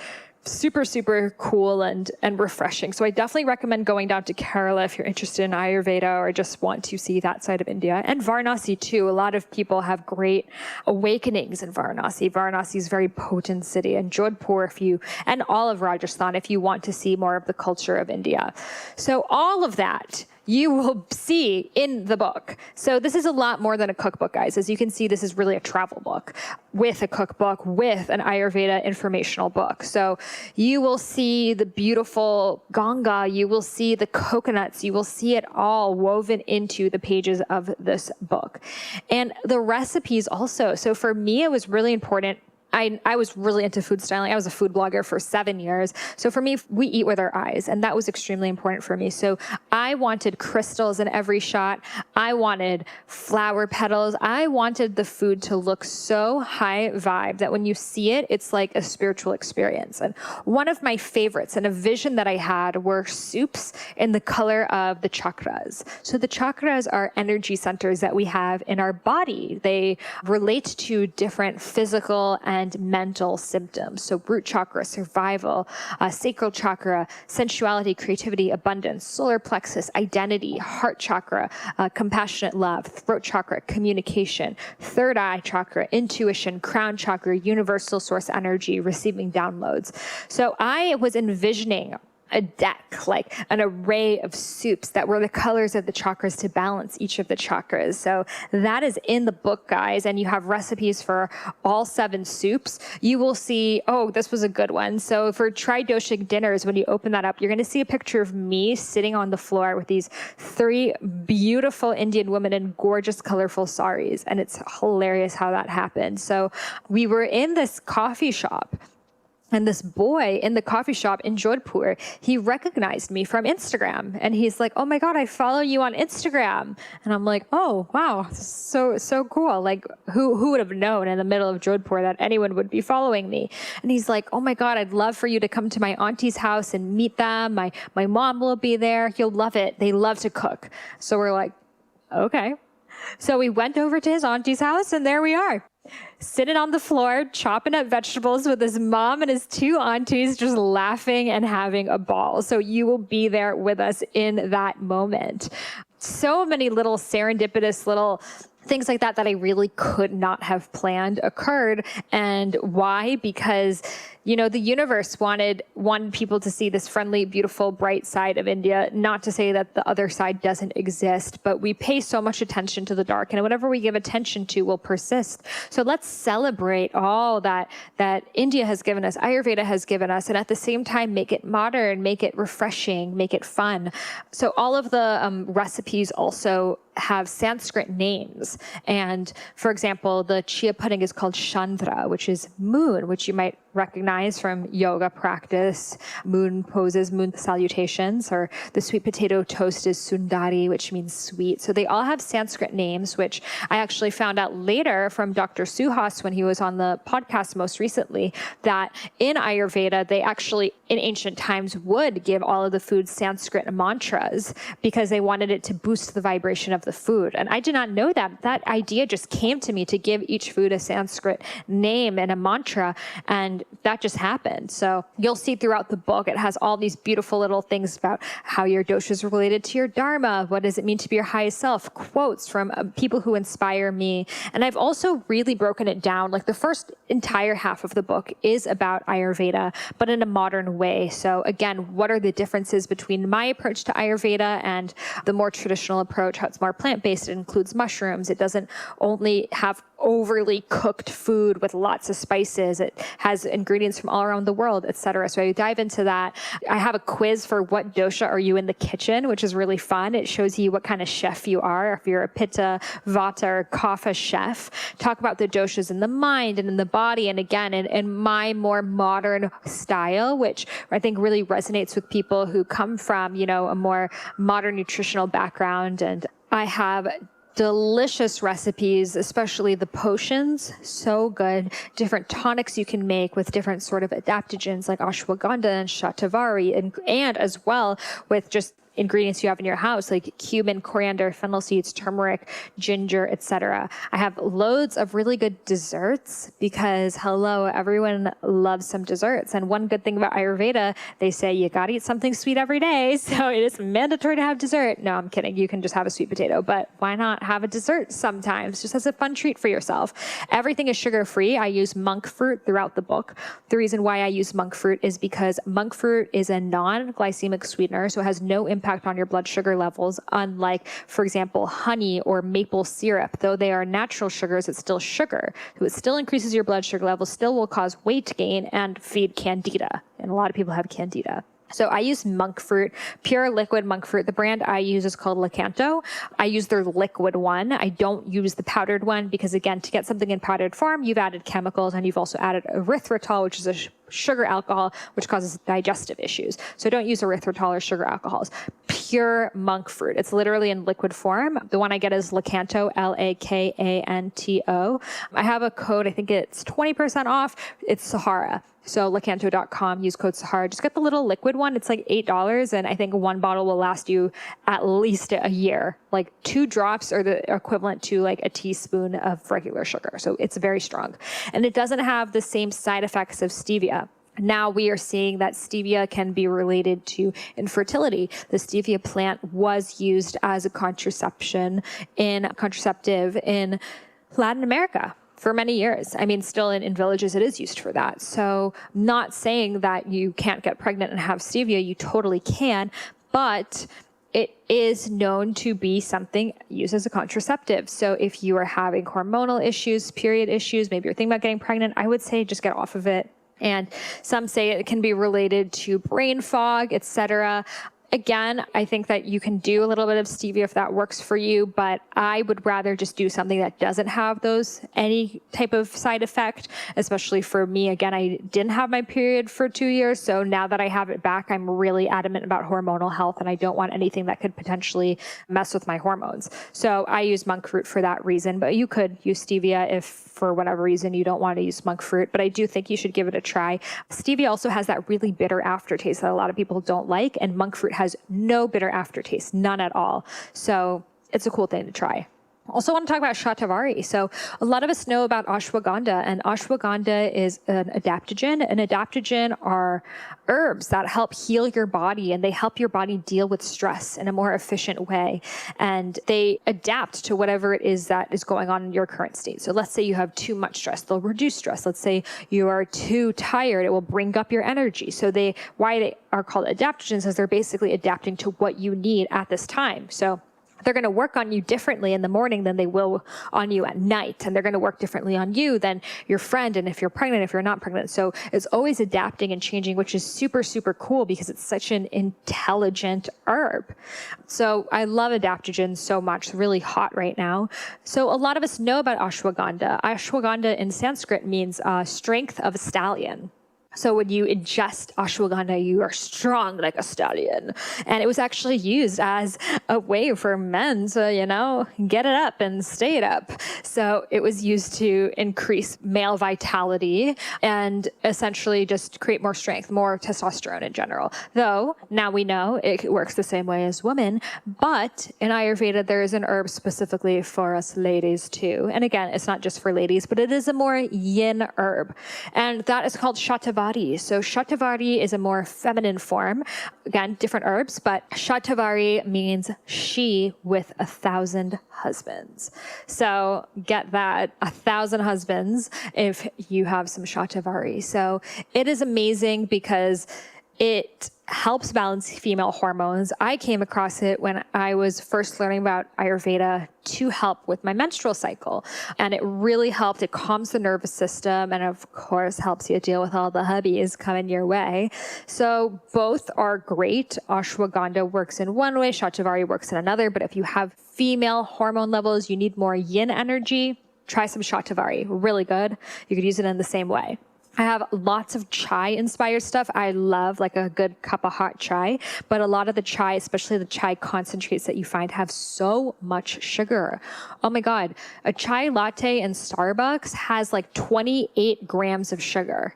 super, super cool and refreshing. So I definitely recommend going down to Kerala if you're interested in Ayurveda or just want to see that side of India. And Varanasi too. A lot of people have great awakenings in Varanasi. Varanasi is a very potent city. And Jodhpur, and all of Rajasthan, if you want to see more of the culture of India. So all of that you will see in the book. So this is a lot more than a cookbook, guys. As you can see, this is really a travel book with a cookbook, with an Ayurveda informational book. So you will see the beautiful Ganga, you will see the coconuts, you will see it all woven into the pages of this book. And the recipes also. So for me, it was really important. I was really into food styling. I was a food blogger for 7 years. So for me, we eat with our eyes, and that was extremely important for me. So I wanted crystals in every shot. I wanted flower petals. I wanted the food to look so high vibe that when you see it, it's like a spiritual experience. And one of my favorites and a vision that I had were soups in the color of the chakras. So the chakras are energy centers that we have in our body. They relate to different physical and mental symptoms. So root chakra, survival, sacral chakra, sensuality, creativity, abundance, solar plexus, identity, heart chakra, compassionate love, throat chakra, communication, third eye chakra, intuition, crown chakra, universal source energy, receiving downloads. So I was envisioning a deck, like an array of soups that were the colors of the chakras to balance each of the chakras. So that is in the book, guys, and you have recipes for all 7 soups. You will see, oh, this was a good one. So for tridoshic dinners, when you open that up, you're going to see a picture of me sitting on the floor with these 3 beautiful Indian women in gorgeous, colorful saris. And it's hilarious how that happened. So we were in this coffee shop, and this boy in the coffee shop in Jodhpur, he recognized me from Instagram. And he's like, oh my God, I follow you on Instagram. And I'm like, oh, wow, so cool. Like, who would have known in the middle of Jodhpur that anyone would be following me? And he's like, oh my God, I'd love for you to come to my auntie's house and meet them. My mom will be there. You'll love it. They love to cook. So we're like, okay. So we went over to his auntie's house, and there we are, sitting on the floor, chopping up vegetables with his mom and his 2 aunties, just laughing and having a ball. So you will be there with us in that moment. So many little serendipitous little things like that I really could not have planned occurred. And why? Because, the universe wanted people to see this friendly, beautiful, bright side of India. Not to say that the other side doesn't exist, but we pay so much attention to the dark, and whatever we give attention to will persist. So let's celebrate all that India has given us, Ayurveda has given us, and at the same time, make it modern, make it refreshing, make it fun. So all of the recipes also have Sanskrit names. And for example, the chia pudding is called Chandra, which is moon, which you might recognize from yoga practice, moon poses, moon salutations, or the sweet potato toast is Sundari, which means sweet. So they all have Sanskrit names, which I actually found out later from Dr. Suhas when he was on the podcast most recently, that in Ayurveda, they actually in ancient times would give all of the food Sanskrit mantras because they wanted it to boost the vibration of the food. And I did not know that. That idea just came to me to give each food a Sanskrit name and a mantra, and that just happened. So you'll see throughout the book, it has all these beautiful little things about how your dosha is related to your dharma. What does it mean to be your highest self? Quotes from people who inspire me. And I've also really broken it down. Like the first entire half of the book is about Ayurveda, but in a modern way. So again, what are the differences between my approach to Ayurveda and the more traditional approach, how it's more plant-based? It includes mushrooms. It doesn't only have overly cooked food with lots of spices. It has ingredients from all around the world, etc. So I dive into that. I have a quiz for what dosha are you in the kitchen, which is really fun. It shows you what kind of chef you are. If you're a pitta, vata, or kapha chef, talk about the doshas in the mind and in the body. And again, in my more modern style, which I think really resonates with people who come from, a more modern nutritional background. And I have delicious recipes, especially the potions, so good. Different tonics you can make with different sort of adaptogens like ashwagandha and shatavari, and as well with just ingredients you have in your house, like cumin, coriander, fennel seeds, turmeric, ginger, etc. I have loads of really good desserts because, hello, everyone loves some desserts. And one good thing about Ayurveda, they say you got to eat something sweet every day. So it is mandatory to have dessert. No, I'm kidding. You can just have a sweet potato, but why not have a dessert sometimes, just as a fun treat for yourself? Everything is sugar-free. I use monk fruit throughout the book. The reason why I use monk fruit is because monk fruit is a non-glycemic sweetener, so it has no impact on your blood sugar levels, unlike, for example, honey or maple syrup. Though they are natural sugars, it's still sugar. So it still increases your blood sugar levels, still will cause weight gain and feed candida. And a lot of people have candida. So I use monk fruit, pure liquid monk fruit. The brand I use is called Lakanto. I use their liquid one. I don't use the powdered one because, again, to get something in powdered form, you've added chemicals and you've also added erythritol, which is a sugar alcohol, which causes digestive issues. So don't use erythritol or sugar alcohols. Pure monk fruit. It's literally in liquid form. The one I get is Lakanto, Lakanto. I have a code, I think it's 20% off. It's Sahara. So lakanto.com, use code Sahara. Just get the little liquid one. It's like $8. And I think one bottle will last you at least a year. Like 2 drops are the equivalent to like a teaspoon of regular sugar. So it's very strong. And it doesn't have the same side effects of stevia. Now we are seeing that stevia can be related to infertility. The stevia plant was used as a contraceptive in Latin America for many years. I mean, still in villages, it is used for that. So not saying that you can't get pregnant and have stevia, you totally can, but it is known to be something used as a contraceptive. So if you are having hormonal issues, period issues, maybe you're thinking about getting pregnant, I would say just get off of it. And some say it can be related to brain fog, etc. Again, I think that you can do a little bit of stevia if that works for you, but I would rather just do something that doesn't have any type of side effect, especially for me. Again, I didn't have my period for 2 years, so now that I have it back, I'm really adamant about hormonal health, and I don't want anything that could potentially mess with my hormones. So I use monk fruit for that reason, but you could use stevia if for whatever reason you don't want to use monk fruit, but I do think you should give it a try. Stevia also has that really bitter aftertaste that a lot of people don't like, and monk fruit has no bitter aftertaste, none at all. So it's a cool thing to try. Also want to talk about shatavari. So a lot of us know about ashwagandha, and ashwagandha is an adaptogen. An adaptogen are herbs that help heal your body, and they help your body deal with stress in a more efficient way. And they adapt to whatever it is that is going on in your current state. So let's say you have too much stress, they'll reduce stress. Let's say you are too tired, it will bring up your energy. So why they are called adaptogens is they're basically adapting to what you need at this time. So they're going to work on you differently in the morning than they will on you at night. And they're going to work differently on you than your friend. And if you're pregnant, if you're not pregnant. So it's always adapting and changing, which is super, super cool because it's such an intelligent herb. So I love adaptogens so much. It's really hot right now. So a lot of us know about ashwagandha. Ashwagandha in Sanskrit means strength of a stallion. So when you ingest ashwagandha, you are strong like a stallion. And it was actually used as a way for men to, get it up and stay it up. So it was used to increase male vitality and essentially just create more strength, more testosterone in general. Though now we know it works the same way as women, but in Ayurveda, there is an herb specifically for us ladies too. And again, it's not just for ladies, but it is a more yin herb. And that is called shatavari. So shatavari is a more feminine form. Again, different herbs, but shatavari means she with 1,000 husbands. So get that, 1,000 husbands if you have some shatavari. So it is amazing because It helps balance female hormones. I came across it when I was first learning about Ayurveda to help with my menstrual cycle. And it really helped. It calms the nervous system and, of course, helps you deal with all the hubbies coming your way. So both are great. Ashwagandha works in one way, Shatavari works in another. But if you have female hormone levels, you need more yin energy, try some Shatavari. Really good. You could use it in the same way. I have lots of chai inspired stuff. I love like a good cup of hot chai, but a lot of the chai, especially the chai concentrates that you find, have so much sugar. Oh my God. A chai latte in Starbucks has like 28 grams of sugar.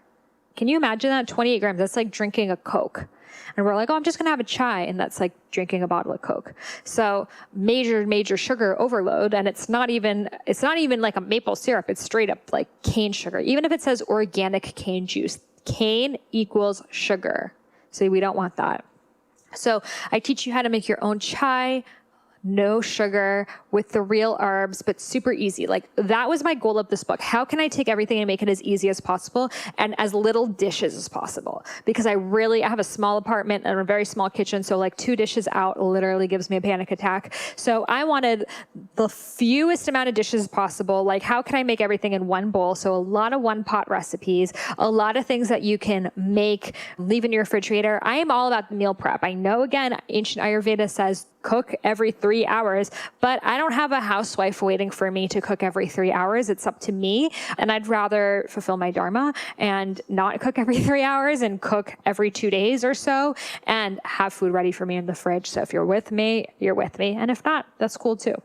Can you imagine that? 28 grams. That's like drinking a Coke. And we're like, oh, I'm just going to have a chai. And that's like drinking a bottle of Coke. So major sugar overload. And it's not even like a maple syrup. It's straight up like cane sugar. Even if it says organic cane juice, cane equals sugar. So we don't want that. So I teach you how to make your own chai, no sugar, with the real herbs, but super easy. Like that was my goal of this book. How can I take everything and make it as easy as possible and as little dishes as possible? Because I have a small apartment and a very small kitchen. So like 2 dishes out literally gives me a panic attack. So I wanted the fewest amount of dishes as possible. Like how can I make everything in one bowl? So a lot of one pot recipes, a lot of things that you can make, leave in your refrigerator. I am all about meal prep. I know, again, ancient Ayurveda says cook every 3 hours, but I don't have a housewife waiting for me to cook every 3 hours. It's up to me. And I'd rather fulfill my dharma and not cook every 3 hours and cook every 2 days or so and have food ready for me in the fridge. So if you're with me, you're with me. And if not, that's cool too.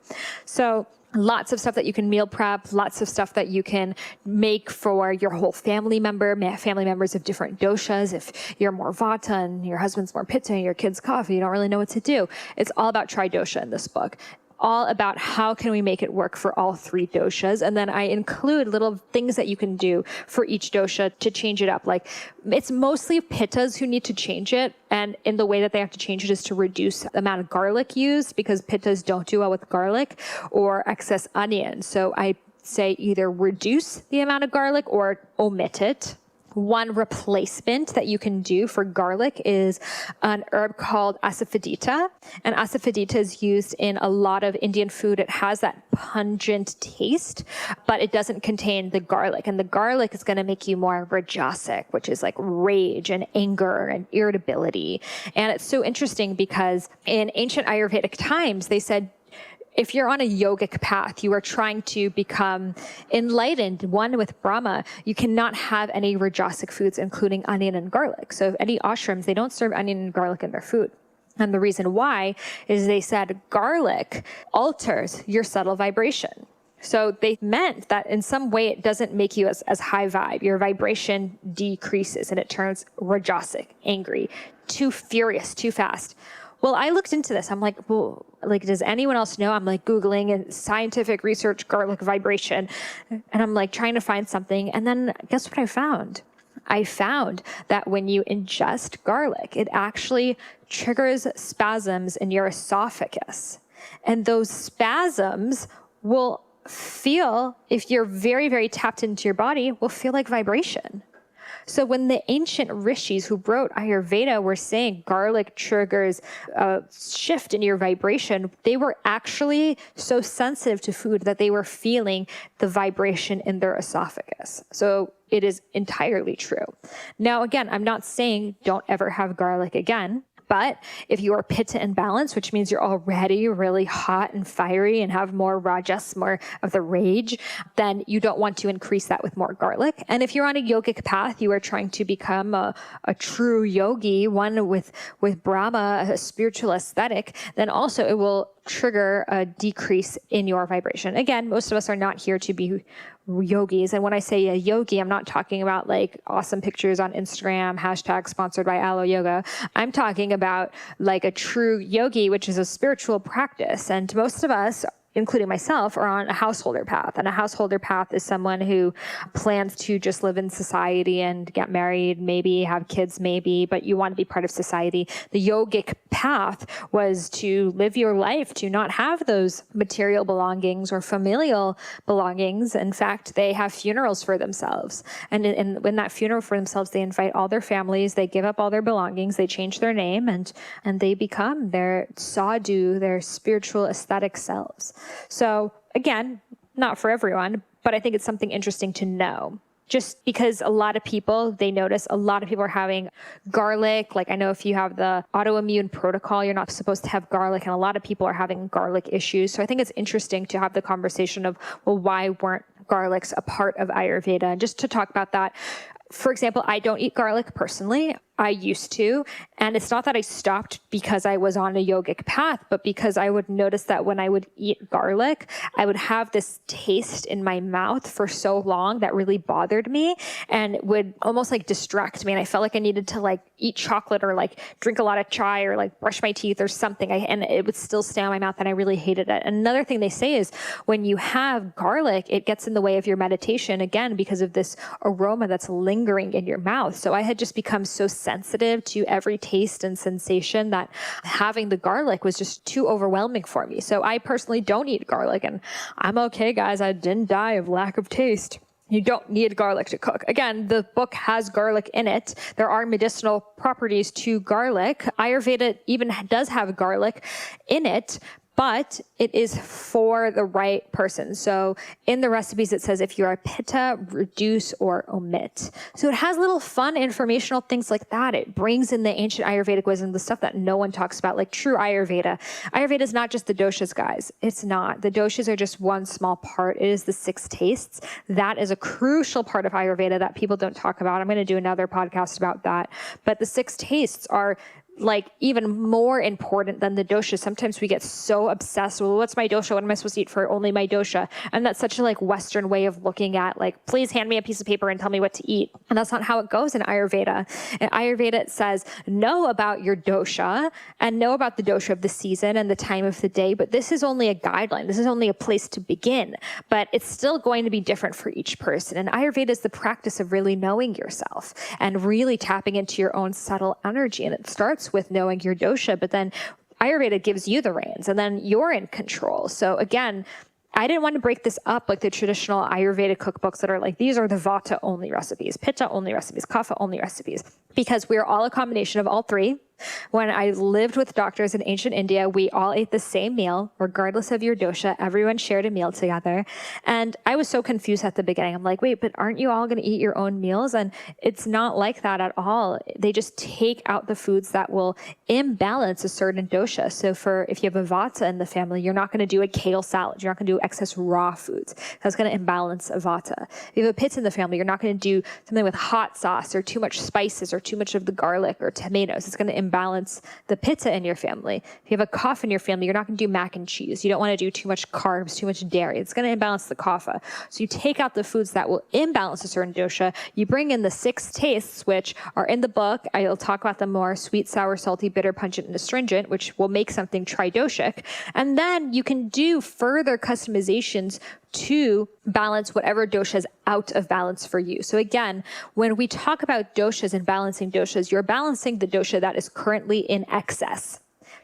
So lots of stuff that you can meal prep, lots of stuff that you can make for your whole family members of different doshas. If you're more vata and your husband's more pitta and your kid's kapha, you don't really know what to do. It's all about tridosha in this book. All about how can we make it work for all 3 doshas. And then I include little things that you can do for each dosha to change it up. Like it's mostly pittas who need to change it. And in the way that they have to change it is to reduce the amount of garlic used, because pittas don't do well with garlic, or excess onion. So I say either reduce the amount of garlic or omit it. One replacement that you can do for garlic is an herb called asafoetida. And asafoetida is used in a lot of Indian food. It has that pungent taste, but it doesn't contain the garlic. And the garlic is going to make you more rajasic, which is like rage and anger and irritability. And it's so interesting because in ancient Ayurvedic times, they said, if you're on a yogic path, you are trying to become enlightened, one with Brahma, you cannot have any rajasic foods, including onion and garlic. So any ashrams, they don't serve onion and garlic in their food. And the reason why is they said garlic alters your subtle vibration. So they meant that in some way it doesn't make you as high vibe. Your vibration decreases and it turns rajasic, angry, too furious, too fast. Well, I looked into this. I'm like, well, like, does anyone else know? I'm like Googling and scientific research, garlic vibration. And I'm like trying to find something. And then guess what I found? I found that when you ingest garlic, it actually triggers spasms in your esophagus. And those spasms will feel, if you're very, very tapped into your body, will feel like vibration. So when the ancient rishis who wrote Ayurveda were saying garlic triggers a shift in your vibration, they were actually so sensitive to food that they were feeling the vibration in their esophagus. So it is entirely true. Now, again, I'm not saying don't ever have garlic again. But if you are pitta imbalanced, which means you're already really hot and fiery and have more rajas, more of the rage, then you don't want to increase that with more garlic. And if you're on a yogic path, you are trying to become a true yogi, one with Brahma, a spiritual aesthetic, then also it will trigger a decrease in your vibration. Again, most of us are not here to be yogis. And when I say a yogi, I'm not talking about like awesome pictures on Instagram, hashtag sponsored by Aloe Yoga. I'm talking about like a true yogi, which is a spiritual practice. And most of us including myself, are on a householder path. And a householder path is someone who plans to just live in society and get married, maybe have kids, maybe, but you want to be part of society. The yogic path was to live your life, to not have those material belongings or familial belongings. In fact, they have funerals for themselves. And in that funeral for themselves, they invite all their families, they give up all their belongings, they change their name, and they become their sadhu, their spiritual aesthetic selves. So again, not for everyone, but I think it's something interesting to know. Just because a lot of people, they notice a lot of people are having garlic. Like I know if you have the autoimmune protocol, you're not supposed to have garlic, and a lot of people are having garlic issues. So I think it's interesting to have the conversation of, well, why weren't garlics a part of Ayurveda? And just to talk about that, for example, I don't eat garlic personally. I used to. And it's not that I stopped because I was on a yogic path, but because I would notice that when I would eat garlic, I would have this taste in my mouth for so long that really bothered me and would almost like distract me. And I felt like I needed to like eat chocolate or like drink a lot of chai or like brush my teeth or something. And it would still stay on my mouth and I really hated it. And another thing they say is when you have garlic, it gets in the way of your meditation again because of this aroma that's lingering in your mouth. So I had just become so sensitive to every taste and sensation that having the garlic was just too overwhelming for me. So I personally don't eat garlic, and I'm okay, guys. I didn't die of lack of taste. You don't need garlic to cook. Again, the book has garlic in it. There are medicinal properties to garlic. Ayurveda even does have garlic in it, but it is for the right person. So in the recipes, it says if you are pitta, reduce or omit. So it has little fun informational things like that. It brings in the ancient Ayurvedic wisdom, the stuff that no one talks about, like true Ayurveda. Ayurveda is not just the doshas, guys. It's not. The doshas are just one small part. It is the 6 tastes. That is a crucial part of Ayurveda that people don't talk about. I'm going to do another podcast about that. But the 6 tastes are like even more important than the dosha. Sometimes we get so obsessed. Well, what's my dosha? What am I supposed to eat for only my dosha? And that's such a like Western way of looking at like, please hand me a piece of paper and tell me what to eat. And that's not how it goes in Ayurveda. In Ayurveda, it says, know about your dosha and know about the dosha of the season and the time of the day. But this is only a guideline. This is only a place to begin, but it's still going to be different for each person. And Ayurveda is the practice of really knowing yourself and really tapping into your own subtle energy. And it starts with knowing your dosha, but then Ayurveda gives you the reins and then you're in control. So again, I didn't want to break this up like the traditional Ayurvedic cookbooks that are like, these are the Vata only recipes, Pitta only recipes, Kapha only recipes, because we're all a combination of all 3. When I lived with doctors in ancient India, we all ate the same meal, regardless of your dosha. Everyone shared a meal together. And I was so confused at the beginning. I'm like, wait, but aren't you all going to eat your own meals? And it's not like that at all. They just take out the foods that will imbalance a certain dosha. So if you have a Vata in the family, you're not going to do a kale salad. You're not going to do excess raw foods. That's going to imbalance a Vata. If you have a Pitta in the family, you're not going to do something with hot sauce or too much spices or too much of the garlic or tomatoes. It's going to imbalance the Pitta in your family. If you have a Kapha in your family, you're not going to do mac and cheese. You don't want to do too much carbs, too much dairy. It's going to imbalance the Kapha. So you take out the foods that will imbalance a certain dosha. You bring in the 6 tastes, which are in the book. I'll talk about them more: sweet, sour, salty, bitter, pungent, and astringent, which will make something tridoshic. And then you can do further customizations to balance whatever dosha is out of balance for you. So again, when we talk about doshas and balancing doshas, you're balancing the dosha that is currently in excess,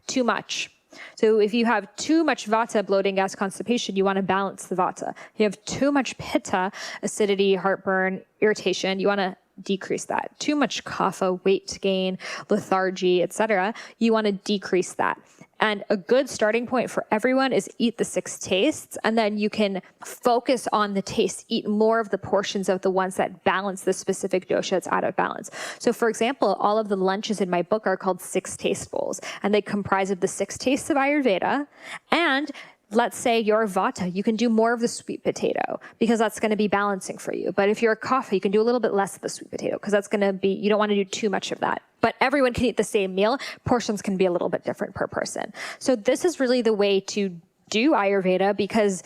too much. So if you have too much Vata, bloating, gas, constipation, you want to balance the Vata. If you have too much Pitta, acidity, heartburn, irritation, you want to decrease that. Too much Kapha, weight gain, lethargy, etc., you want to decrease that. And a good starting point for everyone is eat the 6 tastes, and then you can focus on the taste, eat more of the portions of the ones that balance the specific dosha that's out of balance. So for example, all of the lunches in my book are called 6 taste bowls, and they comprise of the 6 tastes of Ayurveda. And let's say you're a Vata, you can do more of the sweet potato because that's going to be balancing for you. But if you're a Kapha, you can do a little bit less of the sweet potato because that's going to be, you don't want to do too much of that. But everyone can eat the same meal. Portions can be a little bit different per person. So this is really the way to do Ayurveda, because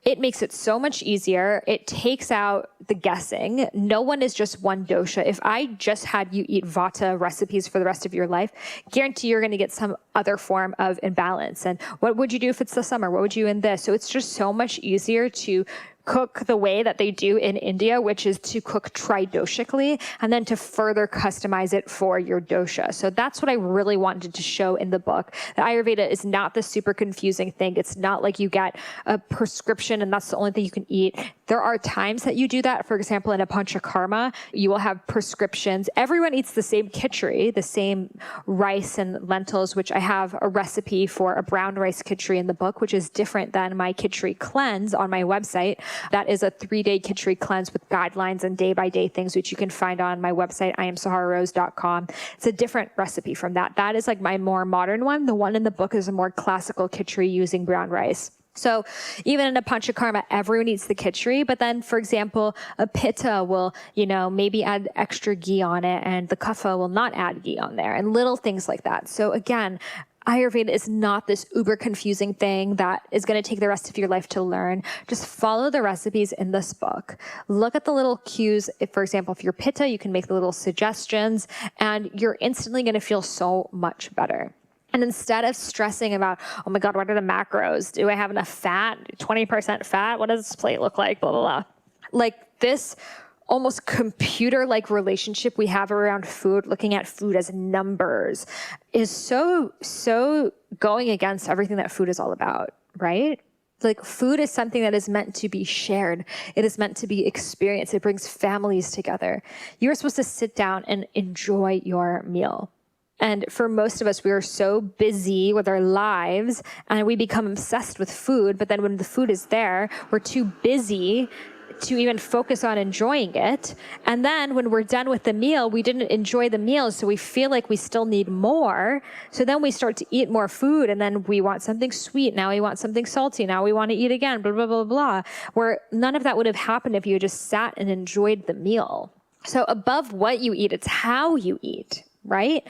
It makes it so much easier. It takes out the guessing. No one is just one dosha. If I just had you eat vata recipes for the rest of your life, guarantee you're going to get some other form of imbalance. And what would you do if it's the summer? What would you do in this? So it's just so much easier to cook the way that they do in India, which is to cook tridoshically and then to further customize it for your dosha. So that's what I really wanted to show in the book. The Ayurveda is not the super confusing thing. It's not like you get a prescription and that's the only thing you can eat. There are times that you do that. For example, in a panchakarma, you will have prescriptions. Everyone eats the same khichdi, the same rice and lentils, which I have a recipe for a brown rice khichdi in the book, which is different than my khichdi cleanse on my website. That is a 3-day khichdi cleanse with guidelines and day-by-day things, which you can find on my website, iamsahararose.com. It's a different recipe from that. That is like my more modern one. The one in the book is a more classical khichdi using brown rice. So even in a panchakarma, everyone eats the khichdi, but then, for example, a pitta will, maybe add extra ghee on it, and the kapha will not add ghee on there, and little things like that. So again, Ayurveda is not this uber confusing thing that is going to take the rest of your life to learn. Just follow the recipes in this book. Look at the little cues. If, for example, if you're pitta, you can make the little suggestions and you're instantly going to feel so much better. And instead of stressing about, oh my God, what are the macros? Do I have enough fat? 20% fat? What does this plate look like? Blah, blah, blah. Like this almost computer-like relationship we have around food, looking at food as numbers, is so going against everything that food is all about, right? Like food is something that is meant to be shared. It is meant to be experienced. It brings families together. You're supposed to sit down and enjoy your meal. And for most of us, we are so busy with our lives and we become obsessed with food. But then when the food is there, we're too busy to even focus on enjoying it. And then when we're done with the meal, we didn't enjoy the meal, so we feel like we still need more. So then we start to eat more food, and then we want something sweet. Now we want something salty. Now we want to eat again, blah, blah, blah, blah. Where none of that would have happened if you just sat and enjoyed the meal. So above what you eat, it's how you eat, right?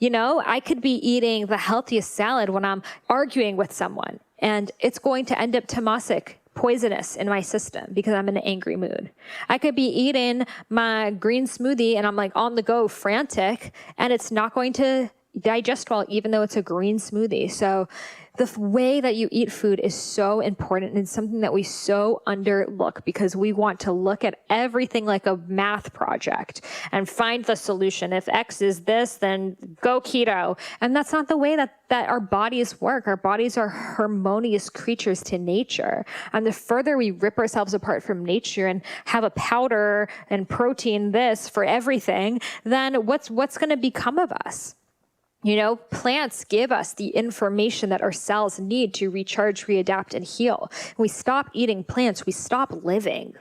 I could be eating the healthiest salad when I'm arguing with someone, and it's going to end up tamasic, poisonous in my system because I'm in an angry mood. I could be eating my green smoothie and I'm like on the go frantic, and it's not going to digest well, even though it's a green smoothie. So the way that you eat food is so important, and it's something that we so underlook because we want to look at everything like a math project and find the solution. If X is this, then go keto. And that's not the way that our bodies work. Our bodies are harmonious creatures to nature. And the further we rip ourselves apart from nature and have a powder and protein this for everything, then what's going to become of us? Plants give us the information that our cells need to recharge, readapt, and heal. When we stop eating plants, we stop living.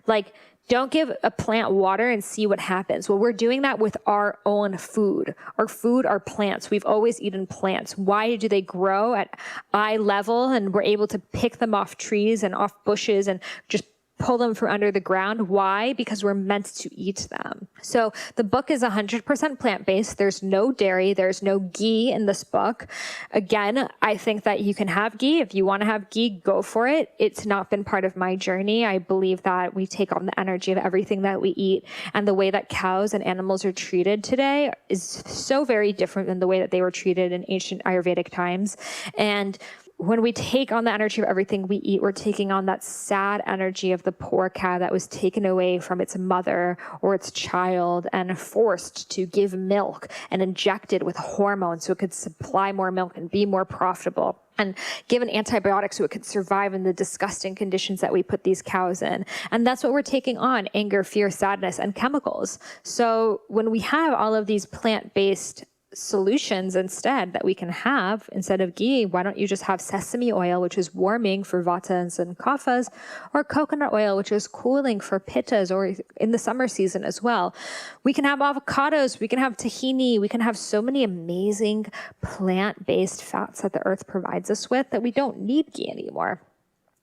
Like, don't give a plant water and see what happens. Well, we're doing that with our own food. Our food are plants. We've always eaten plants. Why do they grow at eye level and we're able to pick them off trees and off bushes and just pull them from under the ground? Why? Because we're meant to eat them. So the book is 100% plant-based. There's no dairy. There's no ghee in this book. Again, I think that you can have ghee. If you want to have ghee, go for it. It's not been part of my journey. I believe that we take on the energy of everything that we eat, and the way that cows and animals are treated today is so very different than the way that they were treated in ancient Ayurvedic times. And when we take on the energy of everything we eat, we're taking on that sad energy of the poor cow that was taken away from its mother or its child and forced to give milk and injected with hormones so it could supply more milk and be more profitable, and given antibiotics so it could survive in the disgusting conditions that we put these cows in. And that's what we're taking on: anger, fear, sadness, and chemicals. So when we have all of these plant-based solutions instead that we can have instead of ghee, why don't you just have sesame oil, which is warming for vatas and kaphas, or coconut oil, which is cooling for pittas, or in the summer season as well. We can have avocados, we can have tahini, we can have so many amazing plant-based fats that the earth provides us with that we don't need ghee anymore.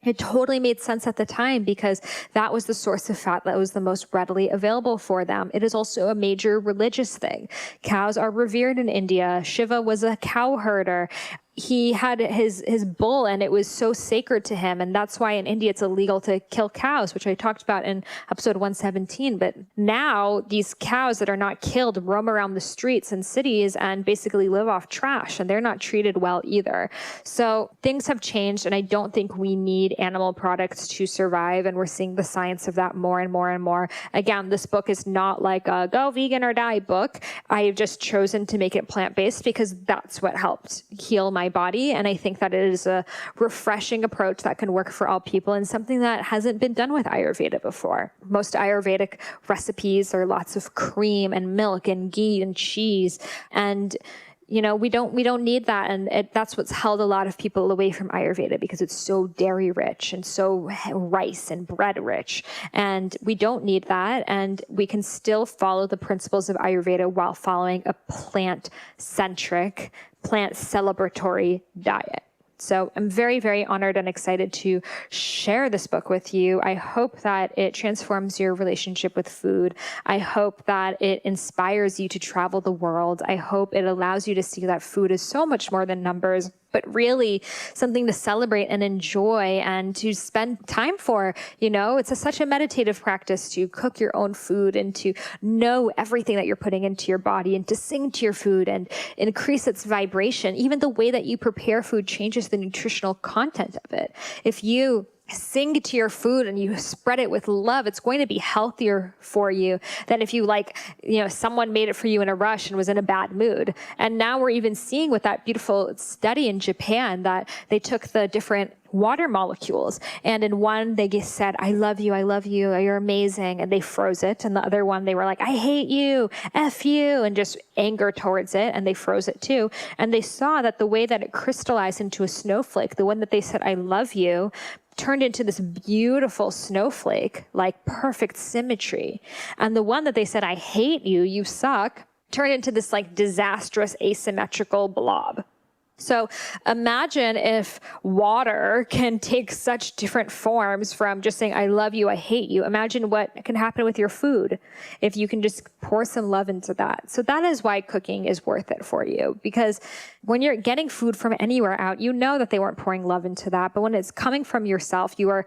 It totally made sense at the time because that was the source of fat that was the most readily available for them. It is also a major religious thing. Cows are revered in India. Shiva was a cow herder. he had his bull, and it was so sacred to him. And that's why in India it's illegal to kill cows, which I talked about in episode 117. But now these cows that are not killed roam around the streets and cities and basically live off trash, and they're not treated well either. So things have changed, and I don't think we need animal products to survive. And we're seeing the science of that more and more and more. Again, this book is not like a go vegan or die book. I've just chosen to make it plant-based because that's what helped heal my body. And I think that it is a refreshing approach that can work for all people, and something that hasn't been done with Ayurveda before. Most Ayurvedic recipes are lots of cream and milk and ghee and cheese. And we don't need that. And that's what's held a lot of people away from Ayurveda, because it's so dairy rich and so rice and bread rich. And we don't need that. And we can still follow the principles of Ayurveda while following a plant-centric, plant celebratory diet. So I'm very, very honored and excited to share this book with you. I hope that it transforms your relationship with food. I hope that it inspires you to travel the world. I hope it allows you to see that food is so much more than numbers, but really something to celebrate and enjoy and to spend time for. It's such a meditative practice to cook your own food and to know everything that you're putting into your body and to sing to your food and increase its vibration. Even the way that you prepare food changes the nutritional content of it. If you sing to your food and you spread it with love, it's going to be healthier for you than if someone made it for you in a rush and was in a bad mood. And now we're even seeing with that beautiful study in Japan that they took the different water molecules, and in one they said, I love you, you're amazing, and they froze it. And the other one they were like, I hate you, F you, and just anger towards it, and they froze it too. And they saw that the way that it crystallized into a snowflake, the one that they said, I love you, turned into this beautiful snowflake, like perfect symmetry. And the one that they said, I hate you, you suck, turned into this like disastrous asymmetrical blob. So imagine if water can take such different forms from just saying, I love you, I hate you. Imagine what can happen with your food if you can just pour some love into that. So that is why cooking is worth it for you, because when you're getting food from anywhere out, you know that they weren't pouring love into that. But when it's coming from yourself, you're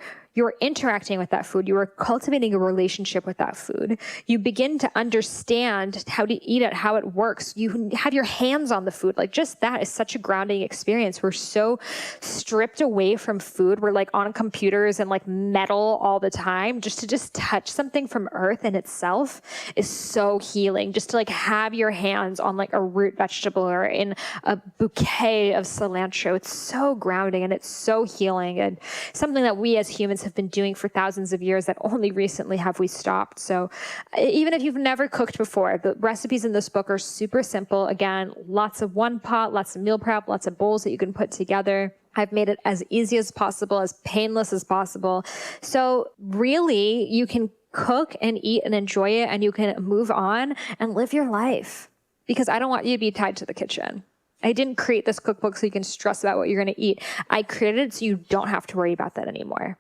interacting with that food. You are cultivating a relationship with that food. You begin to understand how to eat it, how it works. You have your hands on the food. Like, just that is such a grounding experience. We're so stripped away from food. We're like on computers and like metal all the time. Just to touch something from earth in itself is so healing. Just to like have your hands on like a root vegetable or in a bouquet of cilantro. It's so grounding and it's so healing, and something that we as humans have been doing for thousands of years that only recently have we stopped. So even if you've never cooked before, the recipes in this book are super simple. Again, lots of one pot, lots of meal prep, lots of bowls that you can put together. I've made it as easy as possible, as painless as possible. So really, you can cook and eat and enjoy it, and you can move on and live your life, because I don't want you to be tied to the kitchen. I didn't create this cookbook so you can stress about what you're going to eat. I created it so you don't have to worry about that anymore.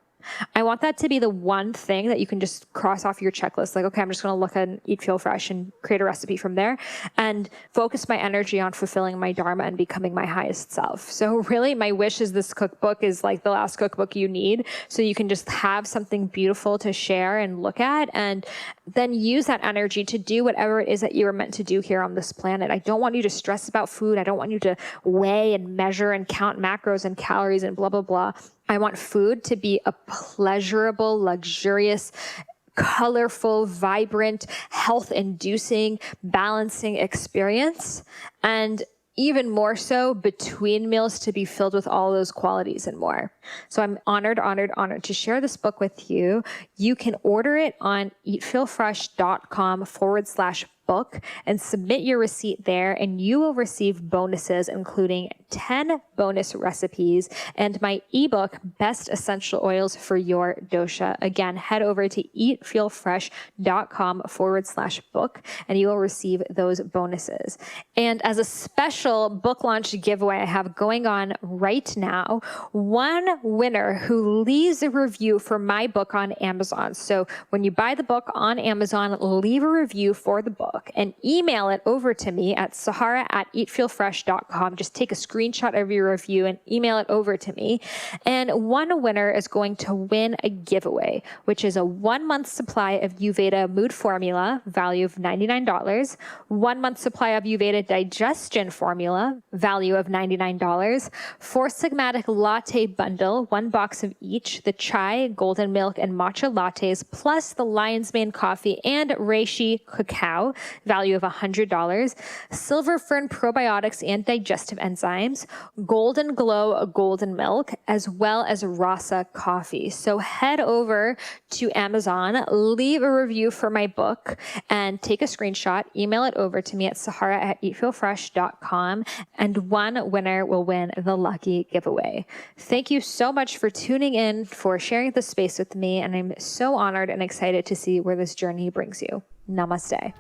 I want that to be the one thing that you can just cross off your checklist. Like, okay, I'm just going to look at Eat, Feel Fresh and create a recipe from there and focus my energy on fulfilling my dharma and becoming my highest self. So really, my wish is this cookbook is like the last cookbook you need, so you can just have something beautiful to share and look at, and then use that energy to do whatever it is that you were meant to do here on this planet. I don't want you to stress about food. I don't want you to weigh and measure and count macros and calories and blah, blah, blah. I want food to be a pleasurable, luxurious, colorful, vibrant, health-inducing, balancing experience. And even more so, between meals, to be filled with all those qualities and more. So I'm honored to share this book with you. You can order it on eatfeelfresh.com/book and submit your receipt there, and you will receive bonuses, including 10 bonus recipes and my ebook, Best Essential Oils for Your Dosha. Again, head over to eatfeelfresh.com/book and you will receive those bonuses. And as a special book launch giveaway I have going on right now, one winner who leaves a review for my book on Amazon. So when you buy the book on Amazon, leave a review for the book. book and email it over to me at sahara@eatfeelfresh.com. Just take a screenshot of your review and email it over to me. And one winner is going to win a giveaway, which is a 1-month supply of Ayurveda Mood Formula, value of $99, 1-month supply of Ayurveda Digestion Formula, value of $99, 4 Sigmatic Latte Bundle, 1 box of each, the chai, golden milk, and matcha lattes, plus the Lion's Mane coffee and reishi cacao, value of $100, Silver Fern probiotics and digestive enzymes, Golden Glow golden milk, as well as Rasa coffee. So head over to Amazon, leave a review for my book, and take a screenshot, email it over to me at sahara@eatfeelfresh.com, and one winner will win the lucky giveaway. Thank you so much for tuning in, for sharing this space with me, and I'm so honored and excited to see where this journey brings you. Namaste.